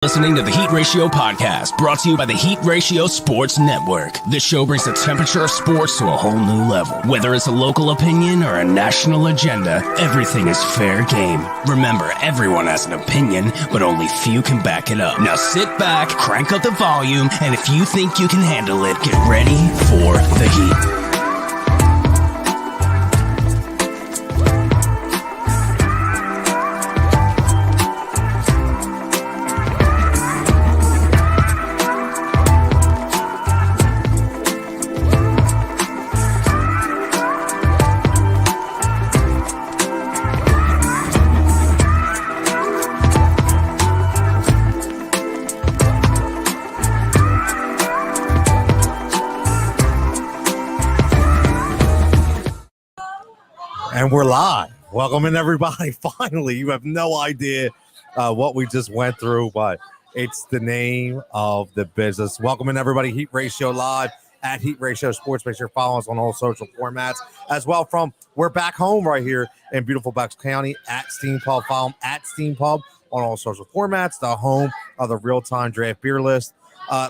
Listening to the Heat Ratio Podcast, brought to you by the Heat Ratio Sports Network. This show brings the temperature of sports to a whole new level. Whether it's a local opinion or a national agenda, everything is fair game. Remember, everyone has an opinion, but only few can back it up. Now sit back, crank up the volume, and if you think you can handle it, get ready for the Heat. And we're live. Welcome in, everybody. Finally, you have no idea what we just went through, but it's the name of the business. Welcome in, everybody. Heat Ratio Live at Heat Ratio Sports. Make sure you follow us on all social formats as well. We're back home right here in beautiful Bucks County at Steam Pub. Follow them at Steam Pub on all social formats. The home of the real-time draft beer list.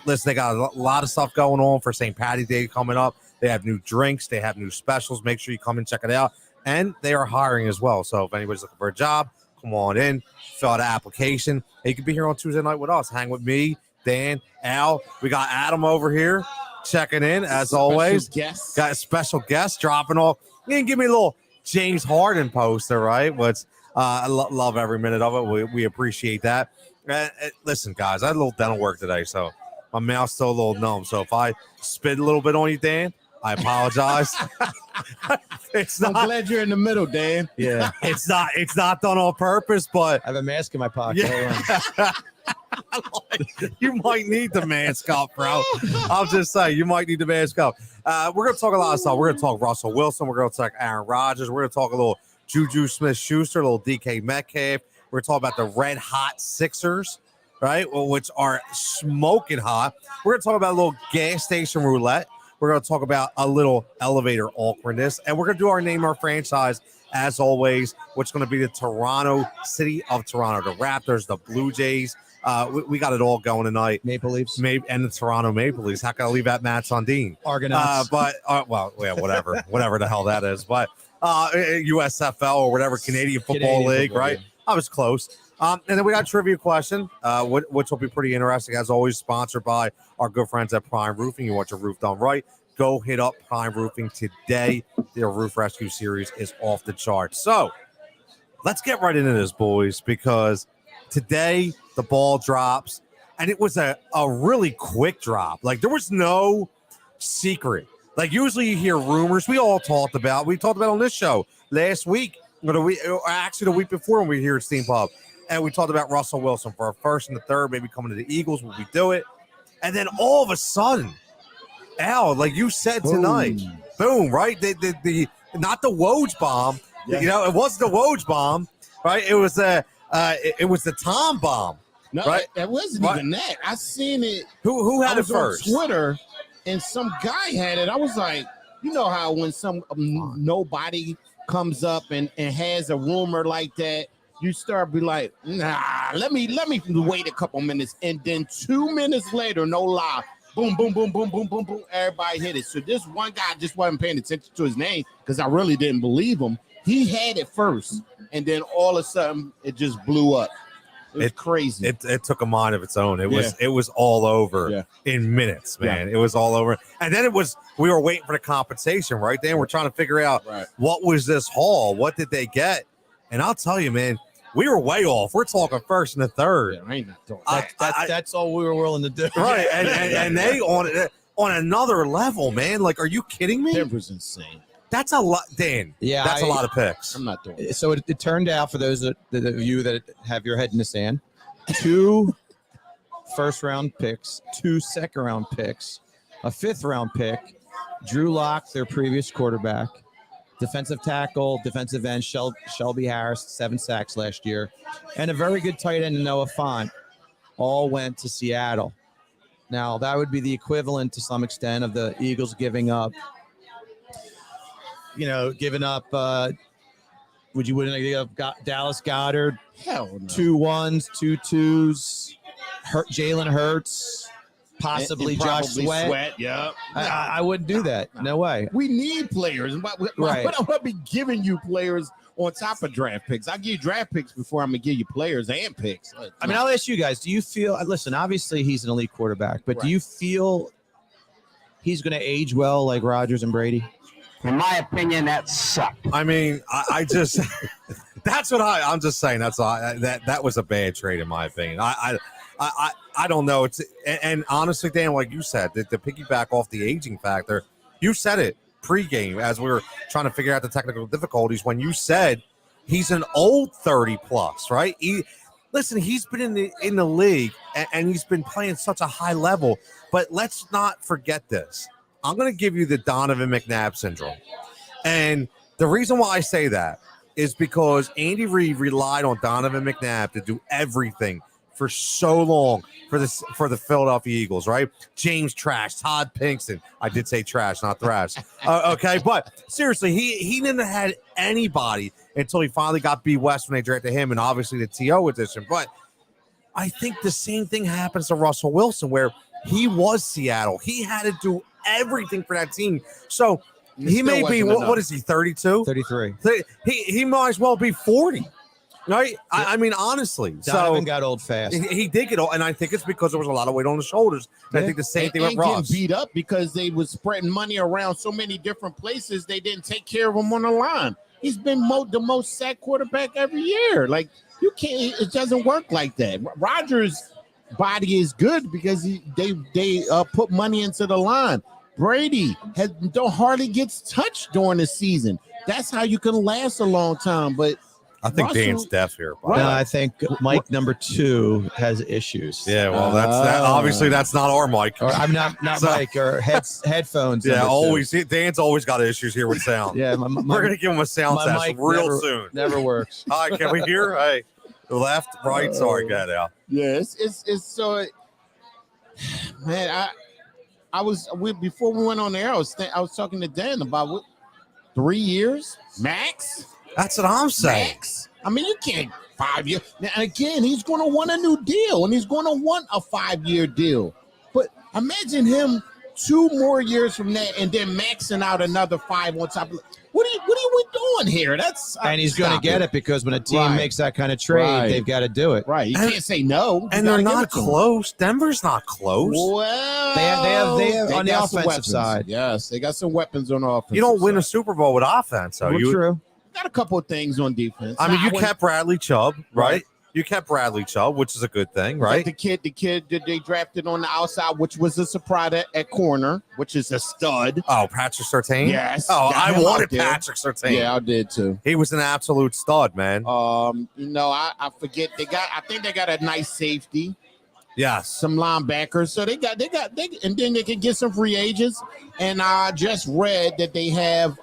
Listen, they got a lot of stuff going on for St. Patty's Day coming up. They have new drinks. They have new specials. Make sure you come and check it out. And they are hiring as well. So if anybody's looking for a job, come on in, fill out an application. And you can be here on Tuesday night with us. Hang with me, Dan, Al. We got Adam over here checking in, as always. Guest. Got a special guest dropping off. You can give me a little James Harden poster, right? Which I love every minute of it. We appreciate that. Listen, guys, I had a little dental work today, so my mouth's still a little numb. So if I spit a little bit on you, Dan, I apologize. I'm glad you're in the middle, Dan. Yeah, it's not done on purpose, but I have a mask in my pocket. Yeah. You might need the mask up, bro. I'll just say you might need the mask up. We're gonna talk a lot of stuff. We're gonna talk Russell Wilson. We're gonna talk Aaron Rodgers. We're gonna talk a little Juju Smith-Schuster, a little DK Metcalf. We're gonna talk about the red hot Sixers, right? Which are smoking hot. We're gonna talk about a little gas station roulette. We're going to talk about a little elevator awkwardness, and we're going to do our name, our franchise, as always, which is going to be the Toronto City of Toronto, the Raptors, the Blue Jays. We got it all going tonight. Maple Leafs. And the Toronto Maple Leafs. How can I leave that Matt Sundin? Argonauts. Whatever the hell that is. But USFL or whatever, Canadian Football League, right? Yeah. I was close. And then we got a trivia question, which will be pretty interesting. As always, sponsored by our good friends at Prime Roofing. You want your roof done right, go hit up Prime Roofing today. Their roof rescue series is off the charts. So let's get right into this, boys, because today the ball drops, and it was a really quick drop. Like, there was no secret. Like, usually you hear rumors. We talked about on this show last week, actually the week before when we were here at Steam Pub. And we talked about Russell Wilson for a first and the third, maybe coming to the Eagles. Will we do it? And then all of a sudden, Al, like you said tonight, boom, right? The not the Woj bomb. Yeah. You know, it wasn't the Woj bomb, right? It was it was the Tom bomb. No, right? It wasn't even that. I seen it. Who had it first? On Twitter, and some guy had it. I was like, you know how when some nobody comes up and has a rumor like that, you start be like, nah, let me wait a couple minutes. And then 2 minutes later, no lie, boom, boom, boom, boom, boom, boom, boom, everybody hit it. So this one guy just wasn't paying attention to his name because I really didn't believe him. He had it first, and then all of a sudden, it just blew up. It's crazy. It took a mind of its own. It was all over in minutes, man. Yeah. It was all over. And then we were waiting for the compensation, right? Then we're trying to figure out what was this haul? What did they get? And I'll tell you, man, we were way off. We're talking first and the third. Yeah, I ain't not doing that's all we were willing to do. Right. and they on another level, man. Like, are you kidding me? It was insane. That's a lot, Dan. Yeah, that's a lot of picks. I'm not doing it. So it turned out, for those of you that have your head in the sand, 2 first-round picks, 2 second-round picks, a 5th-round pick, Drew Lock, their previous quarterback, defensive tackle, defensive end, Shelby Harris, 7 sacks last year, and a very good tight end, Noah Fant, all went to Seattle. Now, that would be the equivalent to some extent of the Eagles giving up, wouldn't give up Dallas Goedert? Hell no. 2 1s, 2 2s. Jalen Hurts, possibly and Josh Sweat. Yeah, I wouldn't do that. No way. We need players. Why would I be giving you players on top of draft picks? I'll give you draft picks before I'm gonna give you players and picks. I mean, I'll ask you guys. Do you feel? Listen, obviously he's an elite quarterback, but do you feel he's going to age well like Rodgers and Brady? In my opinion, that sucked. I mean, I just that's what I'm just saying. That's all. That was a bad trade in my opinion. I don't know. And honestly, Dan, like you said, to piggyback off the aging factor, you said it pregame as we were trying to figure out the technical difficulties when you said he's an old 30 plus, right? He's been in the league and he's been playing such a high level. But let's not forget this. I'm going to give you the Donovan McNabb syndrome. And the reason why I say that is because Andy Reid relied on Donovan McNabb to do everything for so long for the Philadelphia Eagles, right? James Trash, Todd Pinkston. I did say trash, not thrash. Okay, but seriously, he didn't have anybody until he finally got B. West when they drafted him, and obviously the TO edition. But I think the same thing happens to Russell Wilson, where he was Seattle. He had to do everything for that team. So he may be, what is he, 32? 33. He might as well be 40. Right? I mean, honestly. Donovan got old fast. He did get old, and I think it's because there was a lot of weight on his shoulders. I think the same thing with Ross. Getting beat up because they was spreading money around so many different places, they didn't take care of him on the line. He's been the most sacked quarterback every year. Like, you can't, it doesn't work like that. Rodgers' body is good because they put money into the line. Brady hardly gets touched during the season. That's how you can last a long time. But I think Dan's deaf here. No, I think Mike number 2 has issues. Yeah, well, obviously that's not our mic. Or I'm not Mike or headphones. Yeah, always. Dan's always got issues here with sound. Yeah, we're gonna give him a sound test soon. Never works. All right, can we hear? Hey, left, right. Sorry, get out. Yeah, it's so. Man, before we went on the air, I was talking to Dan about 3 years max. That's what I'm saying. Max. I mean, you can't 5 years. Now, again, he's going to want a new deal, and he's going to want a 5-year deal. But imagine him 2 more years from that, and then maxing out another 5 on top. What are we doing here? And he's going to get it because when a team makes that kind of trade, they've got to do it. Right. You can't say no. And they're not close. Denver's not close. Well, they have on the offensive side. Yes, they got some weapons on the offense. You don't win a Super Bowl with offense, so true. Got a couple of things on defense. I mean, you kept Bradley Chubb, right? You kept Bradley Chubb, which is a good thing, right? The kid that they drafted on the outside, which was a surprise at corner, which is a stud. Oh, Patrick Surtain? Yes. Oh, I wanted Patrick Surtain. Yeah, I did too. He was an absolute stud, man. I forget I think they got a nice safety. Yes. Some linebackers. So they and then they can get some free agents. And I just read that they have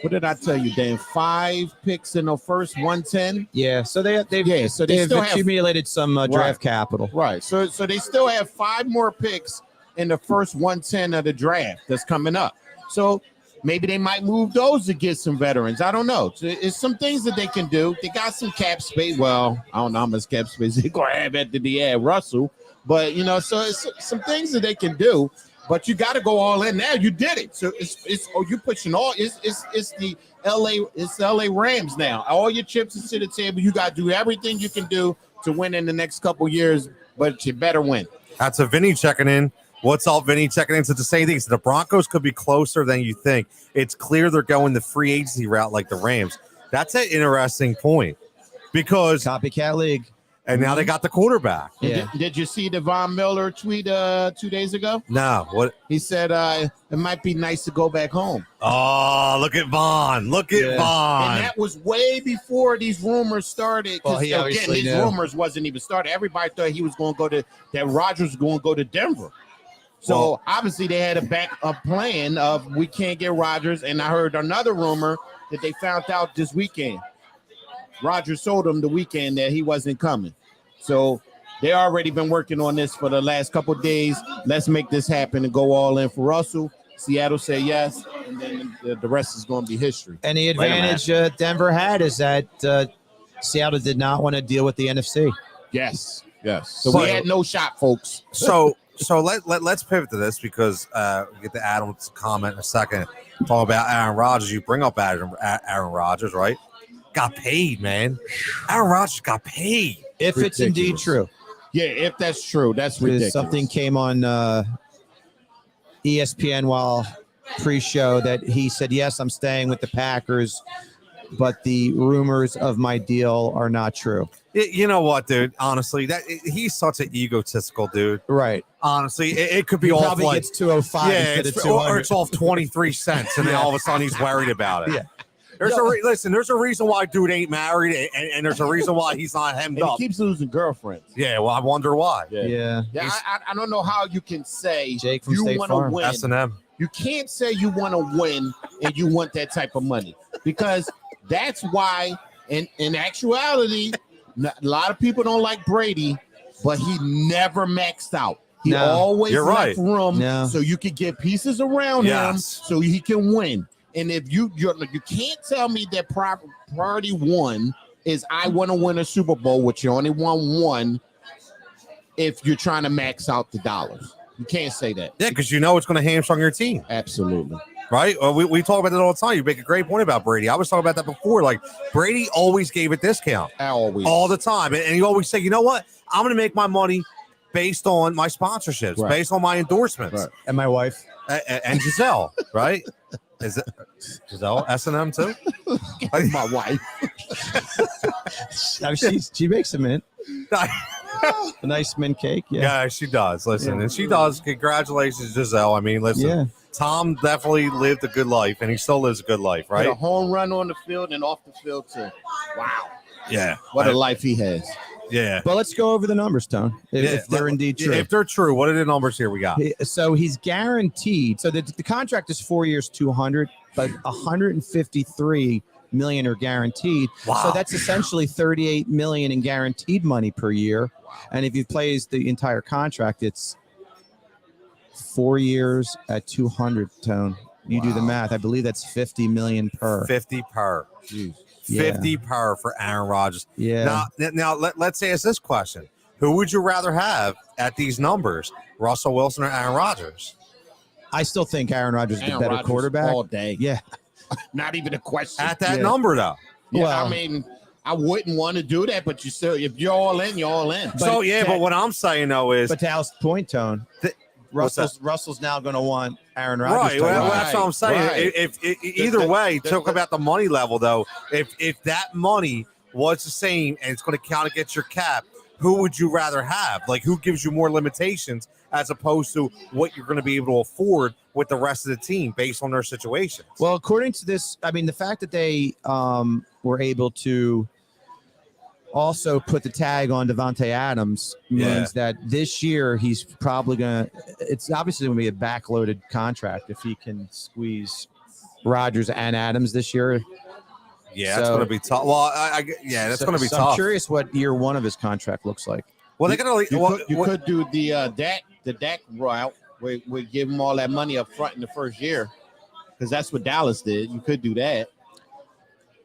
what did I tell you, Dan? 5 picks in the first 110. Yeah, so they've still accumulated some draft capital. Right. So they still have 5 more picks in the first 110 of the draft that's coming up. So maybe they might move those to get some veterans. I don't know. So it's some things that they can do. They got some cap space. Well, I don't know how much cap space they're going to have after they add Russell. But, so it's some things that they can do. But you got to go all in now. You did it. So you're pushing all. It's the LA Rams now. All your chips are to the table. You got to do everything you can do to win in the next couple years. But you better win. That's a Vinny checking in. What's up, Vinny? Checking in to the same thing. So the Broncos could be closer than you think. It's clear they're going the free agency route like the Rams. That's an interesting point because copycat league. And now they got the quarterback. Yeah. Did you see the Von Miller tweet 2 days ago? No. What? He said it might be nice to go back home. Oh, look at Von. Look at Von. And that was way before these rumors started. Well, These rumors wasn't even started. Everybody thought he was going to go that Rodgers was going to go to Denver. So obviously they had a plan of we can't get Rodgers. And I heard another rumor that they found out this weekend. Rodgers told him the weekend that he wasn't coming. So they already been working on this for the last couple of days. Let's make this happen and go all in for Russell. Seattle say yes, and then the rest is going to be history. And the advantage Denver had is that Seattle did not want to deal with the NFC. Yes. Yes. So But- we had no shot, folks. So let's pivot to this because we get to Adam's comment in a second. Talk about Aaron Rodgers. You bring up Aaron Rodgers, right? Got paid, man. Aaron Rodgers got paid. If it's indeed Ridiculous. true. Yeah, if that's true, that's Because ridiculous. something came on ESPN while pre-show that he said, yes, I'm staying with the Packers, but the rumors of my deal are not true. You know what, dude? Honestly, he's such an egotistical dude. Right. Honestly, it could be He off probably like gets 205 yeah, instead of it's, 200. or it's off 23 cents, and then all of a sudden he's worried about it. Yeah. Listen, there's a reason why dude ain't married, and there's a reason why he's not hemmed And he up. keeps losing girlfriends. Yeah, well, I wonder why. Yeah. Yeah, I don't know how you can say Jake from you State want to Farm. win. S&M. You can't say you want to win and you want that type of money because that's why, in actuality, a lot of people don't like Brady, but he never maxed out. He No, always you're left right. room No. so you could get pieces around him Yes. so he can win. And if you can't tell me that priority one is I want to win a Super Bowl, which you only won one, if you're trying to max out the dollars. You can't say that. Yeah, because you know it's going to hamstring your team, Absolutely. right? We talk about that all the time. You make a great point about Brady. I was talking about that before. Like, Brady always gave a discount Always. all the time. And you always say, you know what? I'm going to make my money based on my sponsorships, Right. based on my endorsements. Right. And my wife. And Giselle, right? Is it Giselle S&M too? My wife. She makes a mint. A nice mint cake. Yeah. Yeah, she does. Listen, Yeah. and she does. Congratulations, Giselle. I mean, listen, Yeah. Tom definitely lived a good life, and he still lives a good life, Right. right? A home run on the field and off the field too. Wow. Yeah. What a life he has. Yeah. But let's go over the numbers, Tone, if they're indeed true. If they're true, what are the numbers here we got? So he's guaranteed. So the contract is 4 years, 200, but 153 million are guaranteed. Wow. So that's essentially 38 million in guaranteed money per year. And if he plays the entire contract, it's 4 years at 200. Tone. You do the math. I believe that's 50 million per. 50 per. Jeez. Yeah. 50 per for Aaron Rodgers. Yeah. Now let's ask this question. Who would you rather have at these numbers, Russell Wilson or Aaron Rodgers? I still think Aaron Rodgers is the Aaron better Rodgers quarterback. all day. Yeah. Not even a question. At that Yeah. number, though. Yeah, Well- I mean, I wouldn't want to do that, but you still, if you're all in, you're all in. So, yeah, but what I'm saying, though, is But to Al's point, Tone, what's Russell's now going to want Aaron Rodgers. right. to Well, win. that's what I'm saying. Right. If either way, talk about the money level, though. If that money was the same and it's going to count against your cap, who would you rather have? Like, who gives you more limitations as opposed to what you're going to be able to afford with the rest of the team based on their situation? Well, according to this, I mean, the fact that they were able to also put the tag on Devontae Adams means that this year he's probably going to, it's obviously going to be a backloaded contract if he can squeeze Rodgers and Adams this year. Yeah, that's So- going to be tough. Well, that's going to be so tough. I'm curious what year one of his contract looks like. Well, they're going to. You could do the Dak route where we give him all that money up front in the first year, because that's what Dallas did. You could do that.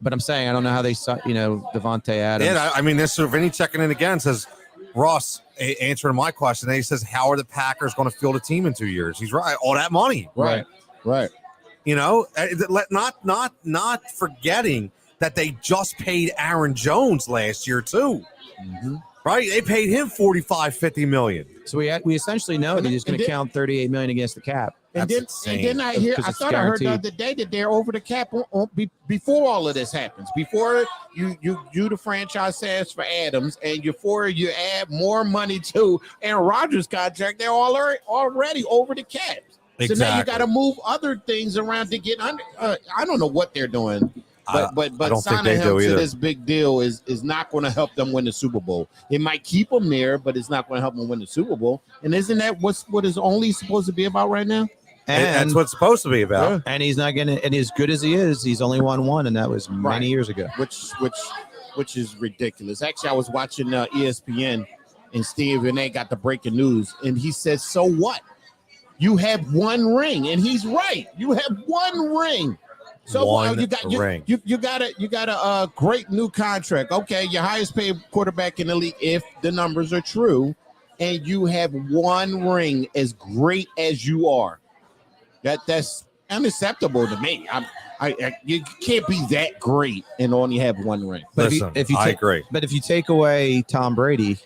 But I'm saying I don't know how they saw, Devontae Adams. Yeah, I mean, this is Vinny checking in again says, Ross answering my question. And he says, how are the Packers going to field a team in 2 years? He's right. All that money, Right. not forgetting that they just paid Aaron Jones last year too. Mm-hmm. Right? They paid him 45-50 million. So we essentially know that he's going to count 38 million against the cap. And That's then, insane. I Because it's thought I heard the guaranteed. other day that they're over the cap before all of this happens. Before you do the franchise tags for Adams, and before you add more money to Aaron Rodgers' contract, they're already over the cap. So now you got to move other things around to get under. I don't know what they're doing, but I don't think signing they him do to either. this big deal is not going to help them win the Super Bowl. It might keep them there, but it's not going to help them win the Super Bowl. And isn't that what is only supposed to be about right now? And And that's what it's supposed to be about. and he's not going to, and as good as he is, he's only won one, and that was many Right. years ago. Which is ridiculous. Actually, I was watching ESPN, and Stephen A got the breaking news, and he says, "So what? You have one ring," and he's right. You have one ring. So one you got ring. you got a great new contract. Okay, your highest paid quarterback in the league, if the numbers are true, and you have one ring. As great as you are, that's unacceptable to me. You can't be that great and only have one ring. But Listen, I agree. But if you take away Tom Brady,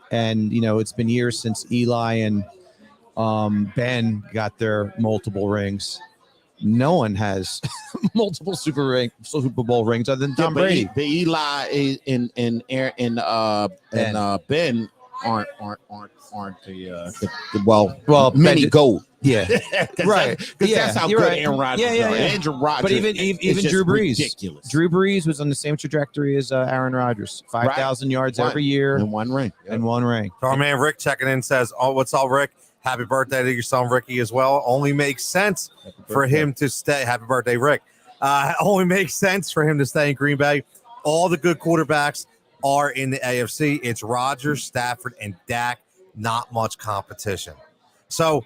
and it's been years since Eli and Ben got their multiple rings. No one has multiple Super Bowl rings other than Tom Brady. The Eli and Ben aren't the mini Ben, gold. Yeah, right. Because that's how good Aaron Rodgers is. Andrew Rodgers. But even Drew Brees. Ridiculous. Drew Brees was on the same trajectory as Aaron Rodgers. 5,000 yards every year and one ring. And one ring. So our man Rick checking in says, "Oh, what's up, Rick? Happy birthday to your son Ricky as well. Only makes sense for him to stay. Happy birthday, Rick. Only makes sense for him to stay in Green Bay. All the good quarterbacks are in the AFC. It's Rodgers, Stafford, and Dak. Not much competition. So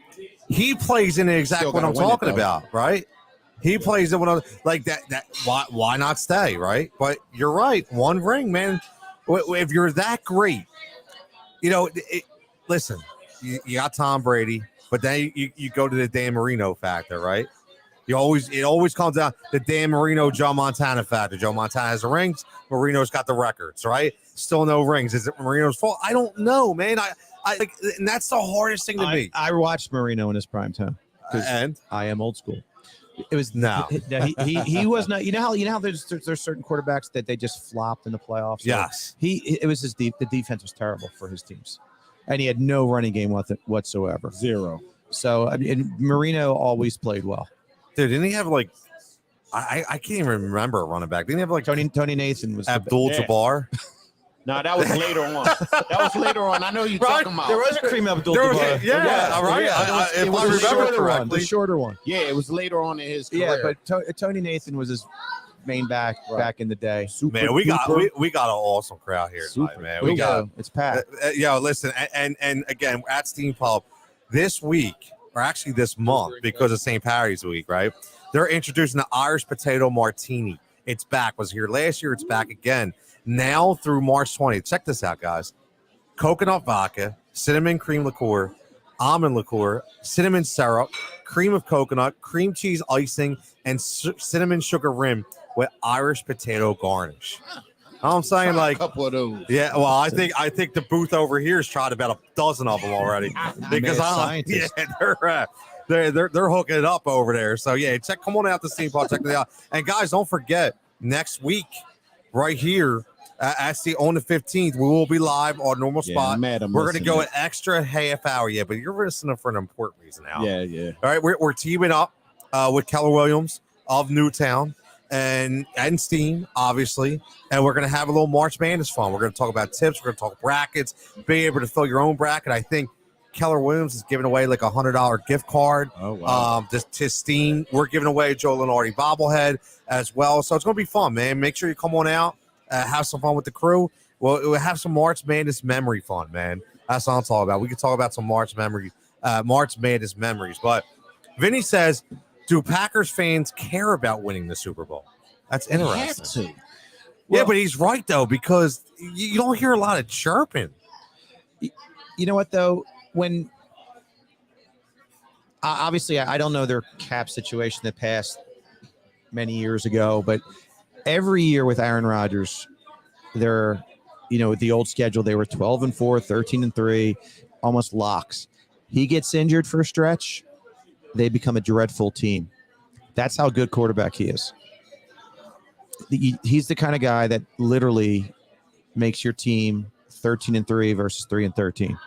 he plays in the exact what I'm talking about, right? He plays in one like that. Why not stay, right? But you're right. One ring, man. If you're that great, listen. You got Tom Brady, but then you go to the Dan Marino factor, right? It always comes down to the Dan Marino, Joe Montana factor. Joe Montana has the rings, Marino's got the records, right? Still no rings. Is it Marino's fault? I don't know, man. And that's the hardest thing to me. I watched Marino in his prime time and I am old school. It was he was not. You know how there's certain quarterbacks that they just flopped in the playoffs. Yes, it was the defense was terrible for his teams. And he had no running game with it whatsoever. Zero. So Marino always played well. Dude, didn't he have I can't even remember a running back. Didn't he have Tony Nathan was Abdul-Jabbar? No, that was later on. I know you're talking about. There was a Kareem Abdul-Jabbar. Yeah, all right. If I remember correctly, the shorter one. Yeah, it was later on in his career. Yeah, but Tony Nathan was his main back in the day. Man, we got an awesome crowd here tonight, man. It's packed. Listen, and again at Steam Pub this week, or actually this month, because of St. Patty's Week, right? They're introducing the Irish Potato Martini. It's back. Was here last year. It's back again now through March 20th. Check this out, guys. Coconut vodka, cinnamon cream liqueur, almond liqueur, cinnamon syrup, cream of coconut, cream cheese icing, and cinnamon sugar rim with Irish potato garnish. I'm saying a couple of those. Yeah, well, I think the booth over here has tried about a dozen of them already because they're hooking it up over there. So yeah, come on out to Steam Pub, check it out. And guys, don't forget next week right here on the 15th, we will be live on normal spot. We're going to go an extra half hour, but you're listening for an important reason now. Yeah. All right, we're teaming up with Keller Williams of Newtown and Steam, obviously, and we're going to have a little March Madness fun. We're going to talk about tips. We're going to talk brackets, being able to fill your own bracket. I think Keller Williams is giving away like $100 gift card. Oh, wow. To Steam. We're giving away a Joe Lenardi bobblehead as well. So it's going to be fun, man. Make sure you come on out, have some fun with the crew. We'll have some March Madness memory fun, man. That's what I'm talking about. We could talk about some March Madness memories. But Vinny says, do Packers fans care about winning the Super Bowl? That's interesting. Have to. Yeah, but he's right, though, because you don't hear a lot of chirping. You know what, though? When obviously I don't know their cap situation that passed many years ago, but every year with Aaron Rodgers, they're, with the old schedule, they were 12-4, 13-3, almost locks. He gets injured for a stretch, they become a dreadful team. That's how good quarterback he is. He's the kind of guy that literally makes your team 13-3 versus 3-13.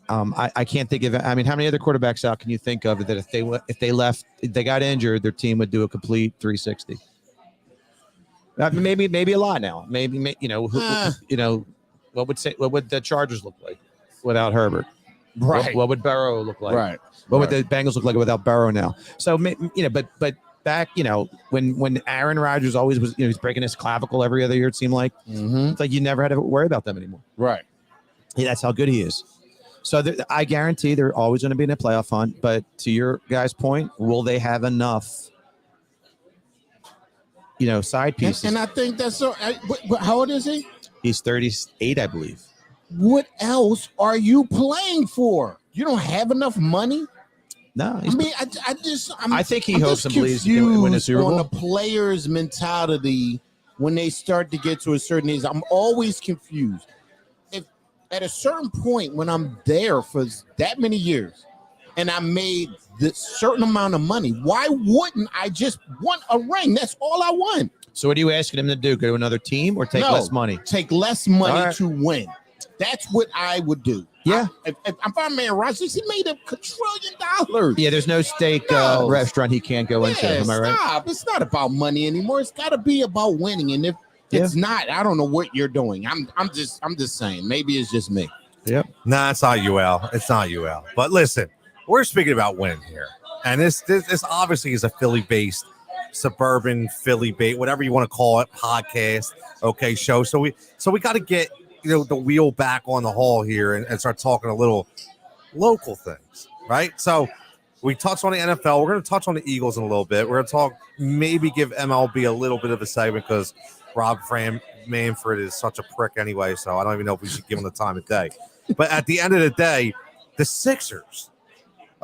I can't think of. I mean, how many other quarterbacks out can you think of that if they got injured, their team would do a complete 360? Maybe a lot now. Maybe what would the Chargers look like without Herbert? Right. What would Burrow look like? Right. What would the Bengals look like without Burrow now? So but back, when Aaron Rodgers always was, he's breaking his clavicle every other year. It seemed like it's like you never had to worry about them anymore. Right. Yeah, that's how good he is. So I guarantee they're always going to be in a playoff hunt. But to your guys' point, will they have enough side pieces. And I think that's so. How old is he? He's 38, I believe. What else are you playing for? You don't have enough money? No, I think he hopes and believes he can win a Super Bowl. On the players' mentality when they start to get to a certain age. I'm always confused. If at a certain point when I'm there for that many years and I made this certain amount of money, why wouldn't I just want a ring? That's all I want. So what are you asking him to do? Go to another team or take less money? Take less money to win. That's what I would do. Yeah. If I'm man Rodgers, he made $1 trillion. Yeah, there's no steak restaurant he can't go into. Am I right? Stop. It's not about money anymore. It's got to be about winning. And if it's not, I don't know what you're doing. I'm just saying. Maybe it's just me. Yep. Nah, it's not UL. It's not UL. But listen, we're speaking about winning here. And this obviously is a Philly-based, suburban Philly-based, whatever you want to call it, podcast, show. So we got to get the wheel back on the hall here and start talking a little local things, right? So we touched on the NFL. We're going to touch on the Eagles in a little bit. We're going to maybe give MLB a little bit of a segment because Rob Manfred is such a prick anyway, so I don't even know if we should give him the time of day. But at the end of the day, the Sixers,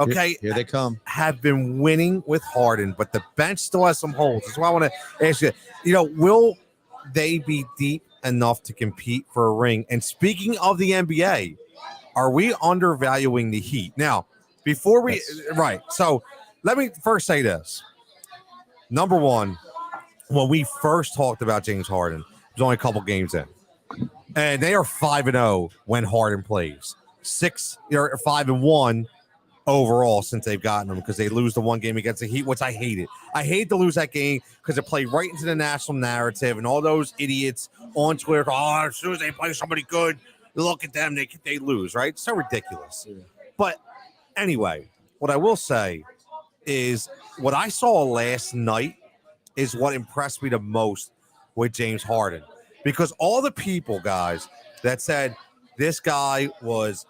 here they come, have been winning with Harden, but the bench still has some holes. That's why I want to ask you, will they be deep enough to compete for a ring? And speaking of the NBA, are we undervaluing the Heat? Now, before we so let me first say this. Number one, when we first talked about James Harden, it was only a couple games in. And they are 5-0 when Harden plays. 5-1 overall since they've gotten them because they lose the one game against the Heat, which I hated. I hate to lose that game because it played right into the national narrative and all those idiots on Twitter. Oh, as soon as they play somebody good, look at them, they lose, right? So ridiculous. Yeah. But anyway, what I will say is what I saw last night is what impressed me the most with James Harden. Because all the people, guys, that said this guy was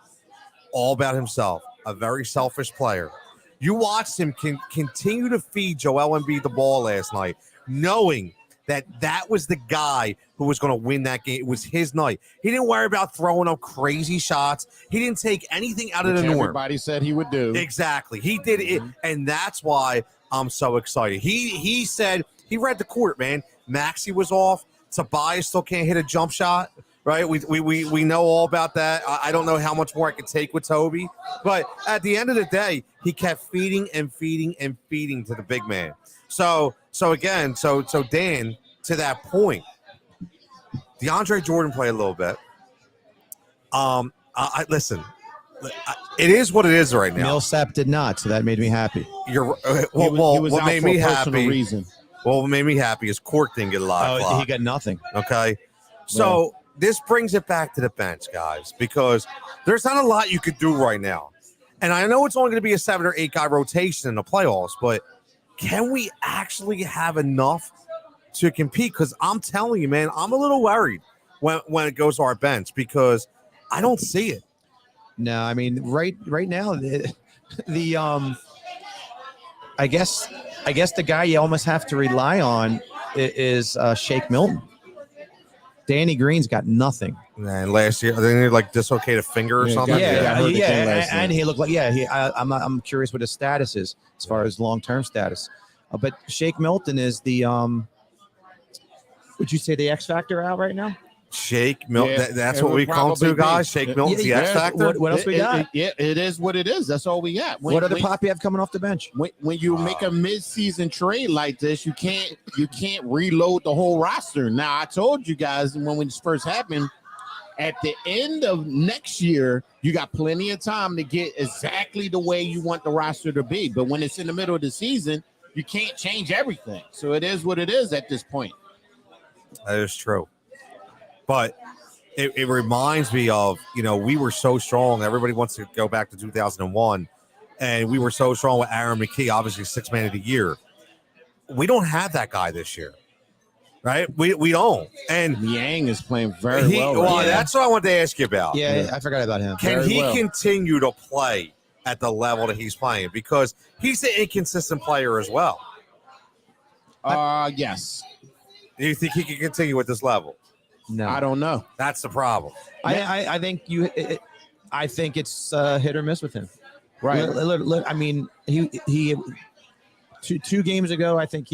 all about himself, a very selfish player. You watched him continue to feed Joel Embiid the ball last night, knowing that was the guy who was going to win that game. It was his night. He didn't worry about throwing up crazy shots. He didn't take anything out of the norm. Everybody said he would do. Exactly. He did it, and that's why I'm so excited. He said he read the court, man. Maxey was off. Tobias still can't hit a jump shot. Right, we know all about that. I don't know how much more I could take with Toby, but at the end of the day, he kept feeding and feeding and feeding to the big man. So Dan, to that point, DeAndre Jordan played a little bit. Listen, it is what it is right now. Millsap did not, so that made me happy. What made me happy? Well, what made me happy is Cork didn't get a lot. Oh, he got nothing. Okay, so. Yeah. This brings it back to the bench, guys, because there's not a lot you could do right now. And I know it's only going to be a 7 or 8 guy rotation in the playoffs, but can we actually have enough to compete? Because I'm telling you, man, I'm a little worried when it goes to our bench because I don't see it. No, I mean, right now, I guess the guy you almost have to rely on is Shake Milton. Danny Green's got nothing. And last year, they need like dislocated finger or something. And he looked like I'm curious what his status is as far as long-term status. But Shake Milton is the would you say the X factor out right now? Shake Milton. That's what we call to, guys. Shake Milton's the X factor. What else we got? It is what it is. That's all we got. What other pop you have coming off the bench? When you make a mid-season trade like this, you can't reload the whole roster. Now, I told you guys when this first happened, at the end of next year, you got plenty of time to get exactly the way you want the roster to be. But when it's in the middle of the season, you can't change everything. So it is what it is at this point. That is true. But it reminds me of, we were so strong. Everybody wants to go back to 2001. And we were so strong with Aaron McKee, obviously 6th man of the year. We don't have that guy this year. Right? We don't. And Yang is playing very well. Well, that's what I wanted to ask you about. Yeah, I forgot about him. Can he continue to play at the level that he's playing? Because he's an inconsistent player as well. Yes. Do you think he can continue at this level? No, I don't know. That's the problem. I think I think it's hit or miss with him. Right. I mean, he two games ago, I think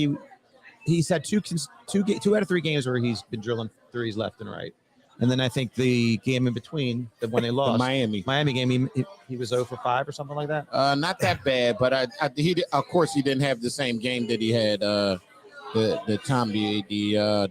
he's had two out of 3 games where he's been drilling threes left and right. And then I think the game in between, when they lost, the Miami game, he was 0 for 5 or something like that. Not that bad, but of course he didn't have the same game that he had the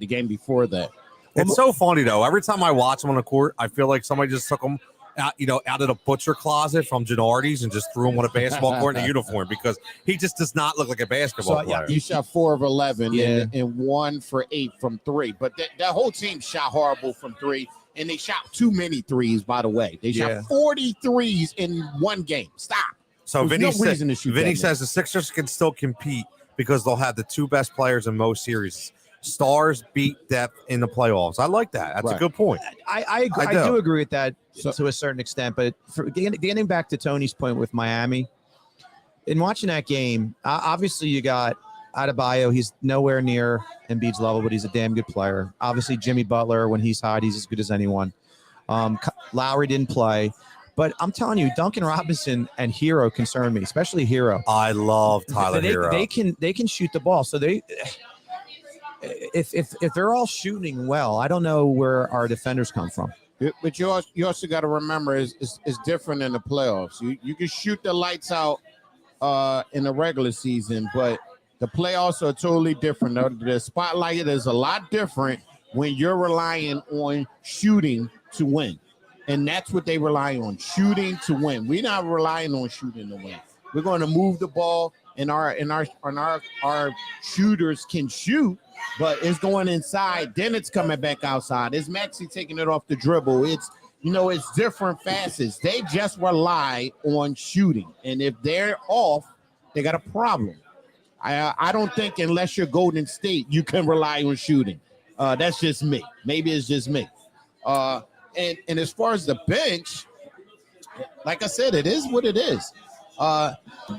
game before that. It's so funny though. Every time I watch him on the court, I feel like somebody just took him out of the butcher closet from Gennardi's and just threw him on a basketball court in a uniform because he just does not look like a basketball player. He shot 4 of 11 and 1 for 8 from 3. But that whole team shot horrible from 3, and they shot too many threes, by the way. They shot 40 threes in one game. Stop. So Vinny says the the Sixers can still compete because they'll have the 2 best players in most series. Stars beat depth in the playoffs. I like that. That's a good point. I agree. I do agree with that to a certain extent. But for getting back to Tony's point with Miami, in watching that game, obviously you got Adebayo. He's nowhere near Embiid's level, but he's a damn good player. Obviously Jimmy Butler, when he's hot, he's as good as anyone. Lowry didn't play. But I'm telling you, Duncan Robinson and Hero concern me, especially Hero. I love Tyler Hero. They can shoot the ball. So if they're all shooting well, I don't know where our defenders come from. But you also got to remember it's different in the playoffs. You can shoot the lights out in the regular season, but the playoffs are totally different. The spotlight is a lot different when you're relying on shooting to win. And that's what they rely on, shooting to win. We're not relying on shooting to win. We're going to move the ball, and our shooters can shoot, but it's going inside. Then it's coming back outside. It's Maxey taking it off the dribble. It's different facets. They just rely on shooting, and if they're off, they got a problem. I don't think unless you're Golden State, you can rely on shooting. That's just me. Maybe it's just me. And as far as the bench, like I said, it is what it is.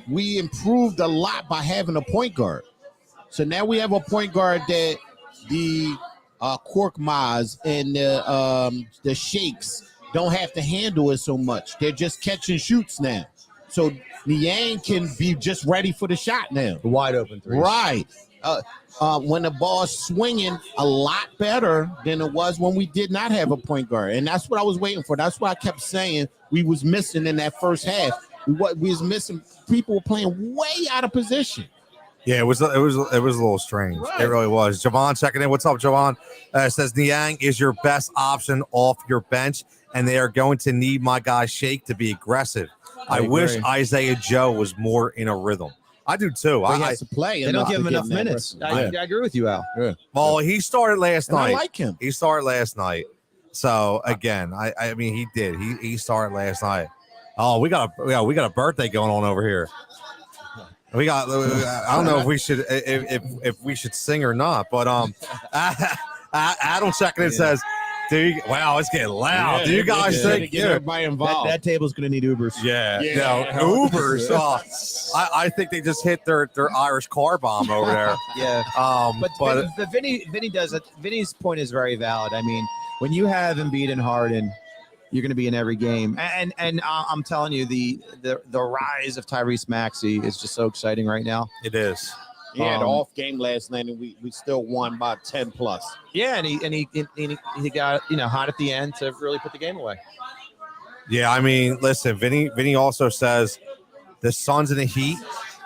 We improved a lot by having a point guard. So now we have a point guard that the Korkmaz and the Shakes don't have to handle it so much. They're just catch and shoots now. So Niang can be just ready for the shot now. The wide open three. Right. When the ball's swinging a lot better than it was when we did not have a point guard. And that's what I was waiting for. That's what I kept saying we was missing in that first half. We was missing. People were playing way out of position. Yeah, it was a little strange. Right. It really was. Javon checking in. What's up, Javon? Says Niang is your best option off your bench, and they are going to need my guy Shake to be aggressive. I wish Isaiah Joe was more in a rhythm. I do too. He has to play. They don't give him enough minutes. I agree with you, Al. Yeah. Well, he started last night. I like him. He started last night. So again, I mean, he did. He started last night. Oh, we got a birthday going on over here. We got. I don't know if we should if we should sing or not, but Adam checking in says, wow, it's getting loud. Yeah, do you guys think everybody involved? That table's going to need Ubers? Yeah. Ubers. I think they just hit their Irish car bomb over there. Yeah. But Vinny does it. Vinny's point is very valid. I mean, when you have Embiid and Harden, you're going to be in every game. And I'm telling you, the rise of Tyrese Maxey is just so exciting right now. It is. He had an off game last night, and we still won by 10 plus. Yeah, and he got hot at the end to really put the game away. Yeah, I mean, listen, Vinny also says the Suns and the Heat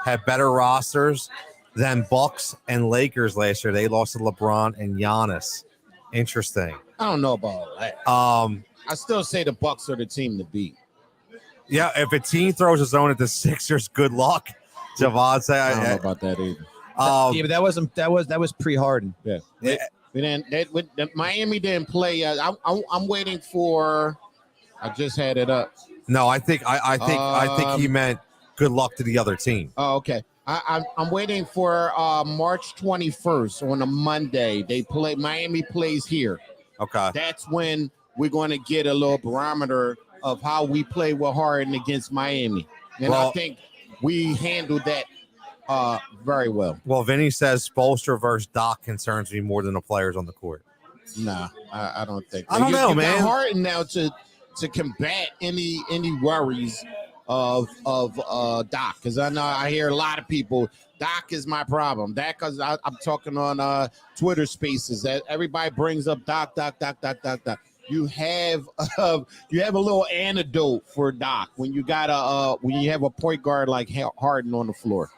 had better rosters than Bucks and Lakers last year. They lost to LeBron and Giannis. Interesting. I don't know about that. I still say the Bucks are the team to beat. Yeah, if a team throws a zone at the Sixers, good luck. Javon say I don't know about that either. But that was pre-Harden. Yeah. Miami didn't play. I'm waiting for. I just had it up. No, I think he meant good luck to the other team. Oh, okay. I'm waiting for March 21st on a Monday. Miami plays here. Okay. That's when we're going to get a little barometer of how we play with Harden against Miami, and I think we handled that Very well. Well, Vinny says Spoelstra versus Doc concerns me more than the players on the court. Nah, I don't think. I don't know, you man. Got Harden now to combat any worries of Doc, because I hear a lot of people. Doc is my problem. That because I'm talking on Twitter Spaces that everybody brings up Doc. You have a little antidote for Doc when you got when you have a point guard like Harden on the floor.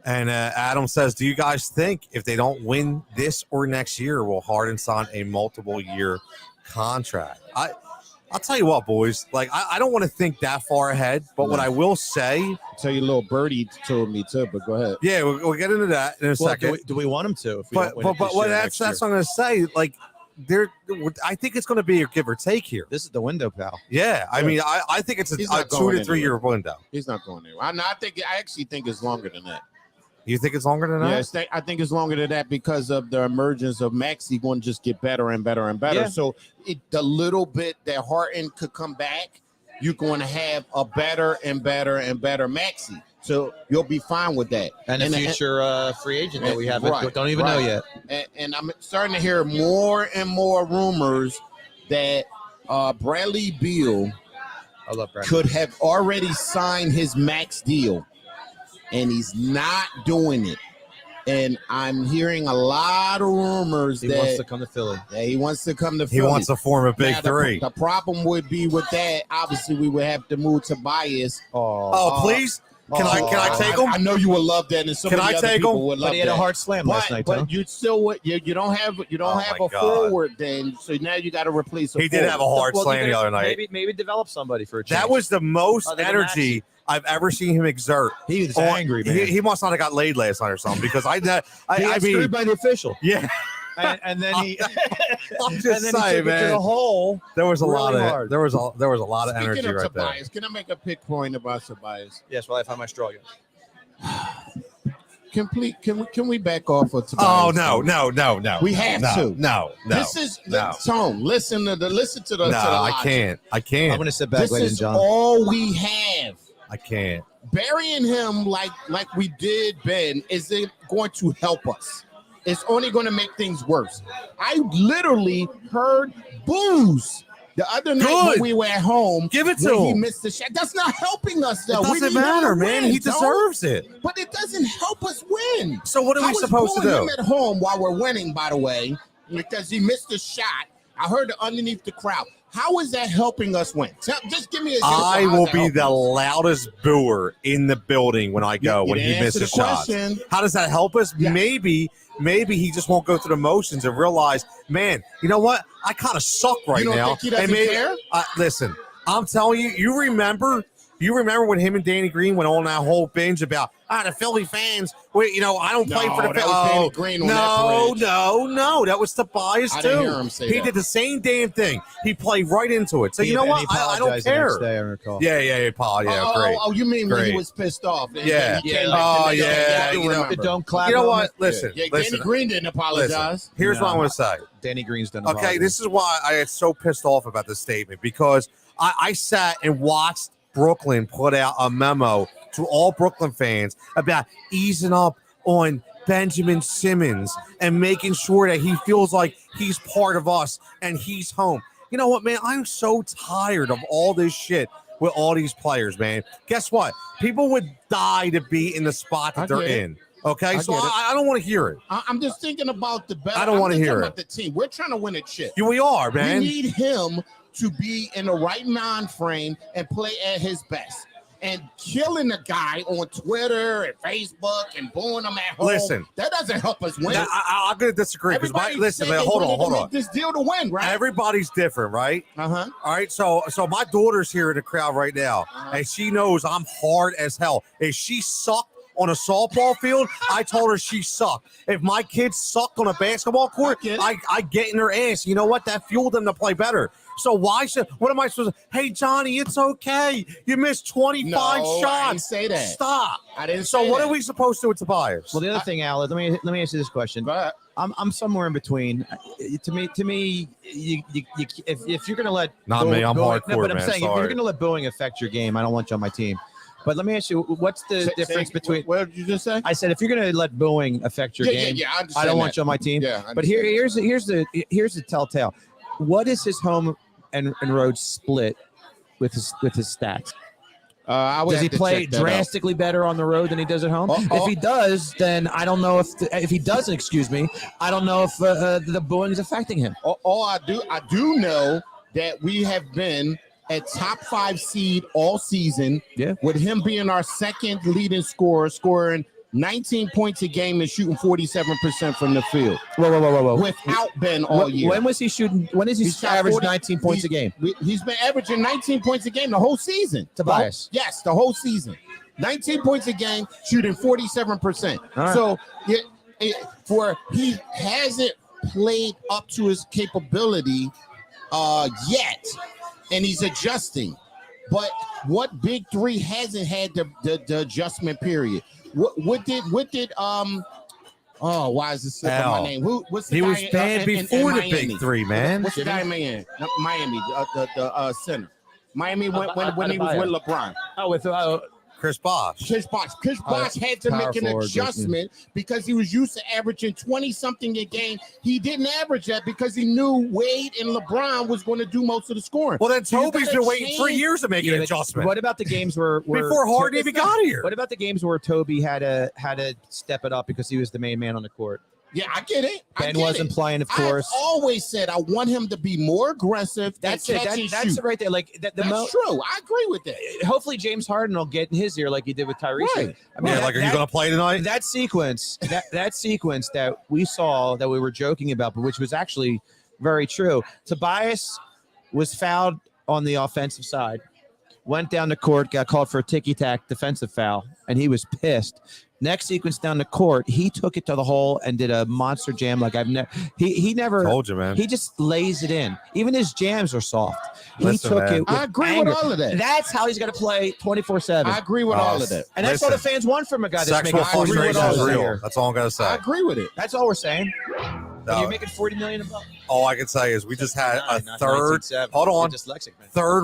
And Adam says, do you guys think if they don't win this or next year, will Harden sign a multiple-year contract? I'll tell you what, boys. Like, I don't want to think that far ahead, but what I will say... I'll tell you, little birdie told me too, but go ahead. Yeah, we'll get into that in a second. Do we want him to? If we but that's what I'm going to say. Like, I think it's going to be a give or take here. This is the window, pal. Yeah, I mean, I think it's a 2 to 3 year window. He's not going anywhere. I actually think it's longer than that. You think it's longer than that? Yes, I think it's longer than that because of the emergence of Maxey going to just get better and better and better. Yeah. So the little bit that Harden could come back, you're going to have a better and better and better Maxey. So you'll be fine with that. And a future free agent that we haven't don't even know yet. And I'm starting to hear more and more rumors that Bradley Beal could have already signed his max deal. And he's not doing it. And I'm hearing a lot of rumors that he wants to come to Philly. Yeah, he wants to come to Philly. He wants to form a big three. The problem would be with that, obviously, we would have to move Tobias. Please? Can I take him? I know you would love that, and so many other people would love that. But he had a hard slam last night, but you still you don't have a forward then, so now you got to replace him. He did have a hard slam the other night. Maybe develop somebody for a change. That was the most energy I've ever seen him exert. He was angry, man. He must not have got laid last night or something because I mean, screwed by the official. Yeah. And then he I'm just saying, man. To the hole. There was a lot of hard. there was a lot of energy Speaking of right Tobias, there. Can I make a pick point about Tobias? Yes, well, I found my straw again. Can we back off of Tobias? Oh no. We have to. No. This is Tone. Listen to the. No, I can't. I'm gonna sit back, this ladies is and John. all we have. I can't. Burying him like we did Ben isn't going to help us. It's only going to make things worse. I literally heard boos the other night when we were at home. Give it to him. He missed the shot. That's not helping us, though. It doesn't matter, man. He deserves it. But it doesn't help us win. So what are we supposed to do? Him at home while we're winning, by the way, because he missed the shot. I heard it underneath the crowd. How is that helping us win? Just give me a I will be the loudest booer in the building when I go when he misses shots. How does that help us? Yeah. Maybe he just won't go through the motions and realize, man, you know what? I kind of suck right now. Think he doesn't care? Listen, I'm telling you, you remember when him and Danny Green went on that whole binge about the Philly fans? Wait, I don't play for the Philly. No, that was Tobias too. Didn't hear him say he that. did the same damn thing. He played right into it. So you know what? I don't care. Yeah, Paul. Yeah, great. Oh, you mean when he was pissed off? Yeah. Don't clap. You know what? Listen. Danny Green didn't apologize. Here's what I want to say. Danny Green's done. Okay, this is why I get so pissed off about this statement because I sat and watched Brooklyn put out a memo to all Brooklyn fans about easing up on Benjamin Simmons and making sure that he feels like he's part of us and he's home. You know what, man? I'm so tired of all this shit with all these players, man. Guess what? People would die to be in the spot that they're in. Okay, so I don't want to hear it. I'm just thinking about the better. I don't want to hear it. The team. We're trying to win a chip. Yeah, we are, man. We need him to be in the right mind frame and play at his best. And killing a guy on Twitter and Facebook and booing him at home, that doesn't help us win. I'm going to disagree. Because hold on. This deal to win, right? Everybody's different, right? Uh-huh. All right, so my daughter's here in the crowd right now, and she knows I'm hard as hell. If she sucked on a softball field, I told her she sucked. If my kids sucked on a basketball court, I get in their ass. You know what? That fueled them to play better. So what am I supposed to? Hey, Johnny, it's okay. You missed 25 shots. I didn't say that. Stop. I didn't say So what that. are we supposed to do with Tobias? Well, the other thing, Al, let me ask you this question. I'm somewhere in between. To me, if you're gonna let I'm hardcore, but I'm man. saying if you're gonna let booing affect your game, I don't want you on my team. But let me ask you, what's the difference between? What did you just say? I said if you're going to let booing affect your game, I understand. I don't want you on my team. Yeah, but here's the telltale. What is his home and road split with his stats? Does he play drastically better on the road than he does at home? If he does, then I don't know if he doesn't. Excuse me, I don't know if the booing is affecting him. All I do know that we have been a top 5 seed all season. Yeah, with him being our second leading scorer, scoring 19 points a game and shooting 47% from the field. Whoa. Without Ben all year. When was he shooting? When is he averaged 19 points a game? He's been averaging 19 points a game the whole season. Tobias. Yes, the whole season. 19 points a game, shooting 47%. Right. So he hasn't played up to his capability yet, and he's adjusting. But what big three hasn't had the adjustment period? What did why is this slipping my name? What's the he guy was banned before the Miami? big three, man. What's the guy in Miami? Miami, the center. Miami when he was with LeBron. Oh, with Chris Bosh. Chris Bosh had to make an adjustment because he was used to averaging 20-something a game. He didn't average that because he knew Wade and LeBron was going to do most of the scoring. Well, then Toby's been waiting 3 years to make an adjustment. What about the games where before Harden even got here? What about the games where Toby had to step it up because he was the main man on the court? Yeah, I get it. Ben wasn't playing, of course. I've always said I want him to be more aggressive. That's it. That's right there. Like that's true. I agree with that. Hopefully, James Harden will get in his ear like he did with Tyrese. Right. I mean, are you going to play tonight? That sequence that we saw that we were joking about, but which was actually very true. Tobias was fouled on the offensive side, went down the court, got called for a ticky-tack defensive foul, and he was pissed. Next sequence down the court, he took it to the hole and did a monster jam like I've never. He never told you, man. He just lays it in. Even his jams are soft. Listen, he took man. it. I agree with all of that. That's how he's got to play 24/7. I agree with all of that. And that's what the fans want from a guy that's Sexual making 40 million frustration is a real. year. That's all I'm going to say. I agree with it. That's all we're saying. No. You're making 40 million above. All I can say is we just had a third. Hold on. Dyslexic, man. Third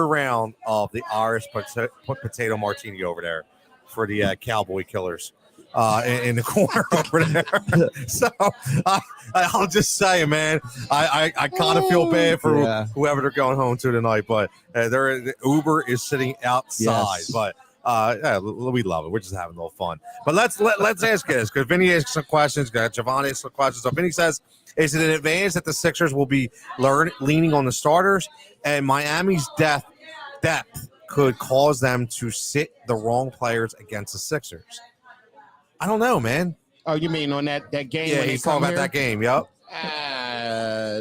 round of the Irish potato martini over there for the Cowboy Killers in the corner over there. So I'll just say, man, I kind of feel bad for whoever they're going home to tonight, but the Uber is sitting outside. Yes. But we love it. We're just having a little fun. But let's ask you this, because Vinny asked some questions, got Giovanni asked some questions. So Vinny says, is it an advantage that the Sixers will be leaning on the starters, and Miami's depth could cause them to sit the wrong players against the Sixers? I don't know, man. Oh, you mean on that game? Yeah, he's talking about that game. Yep.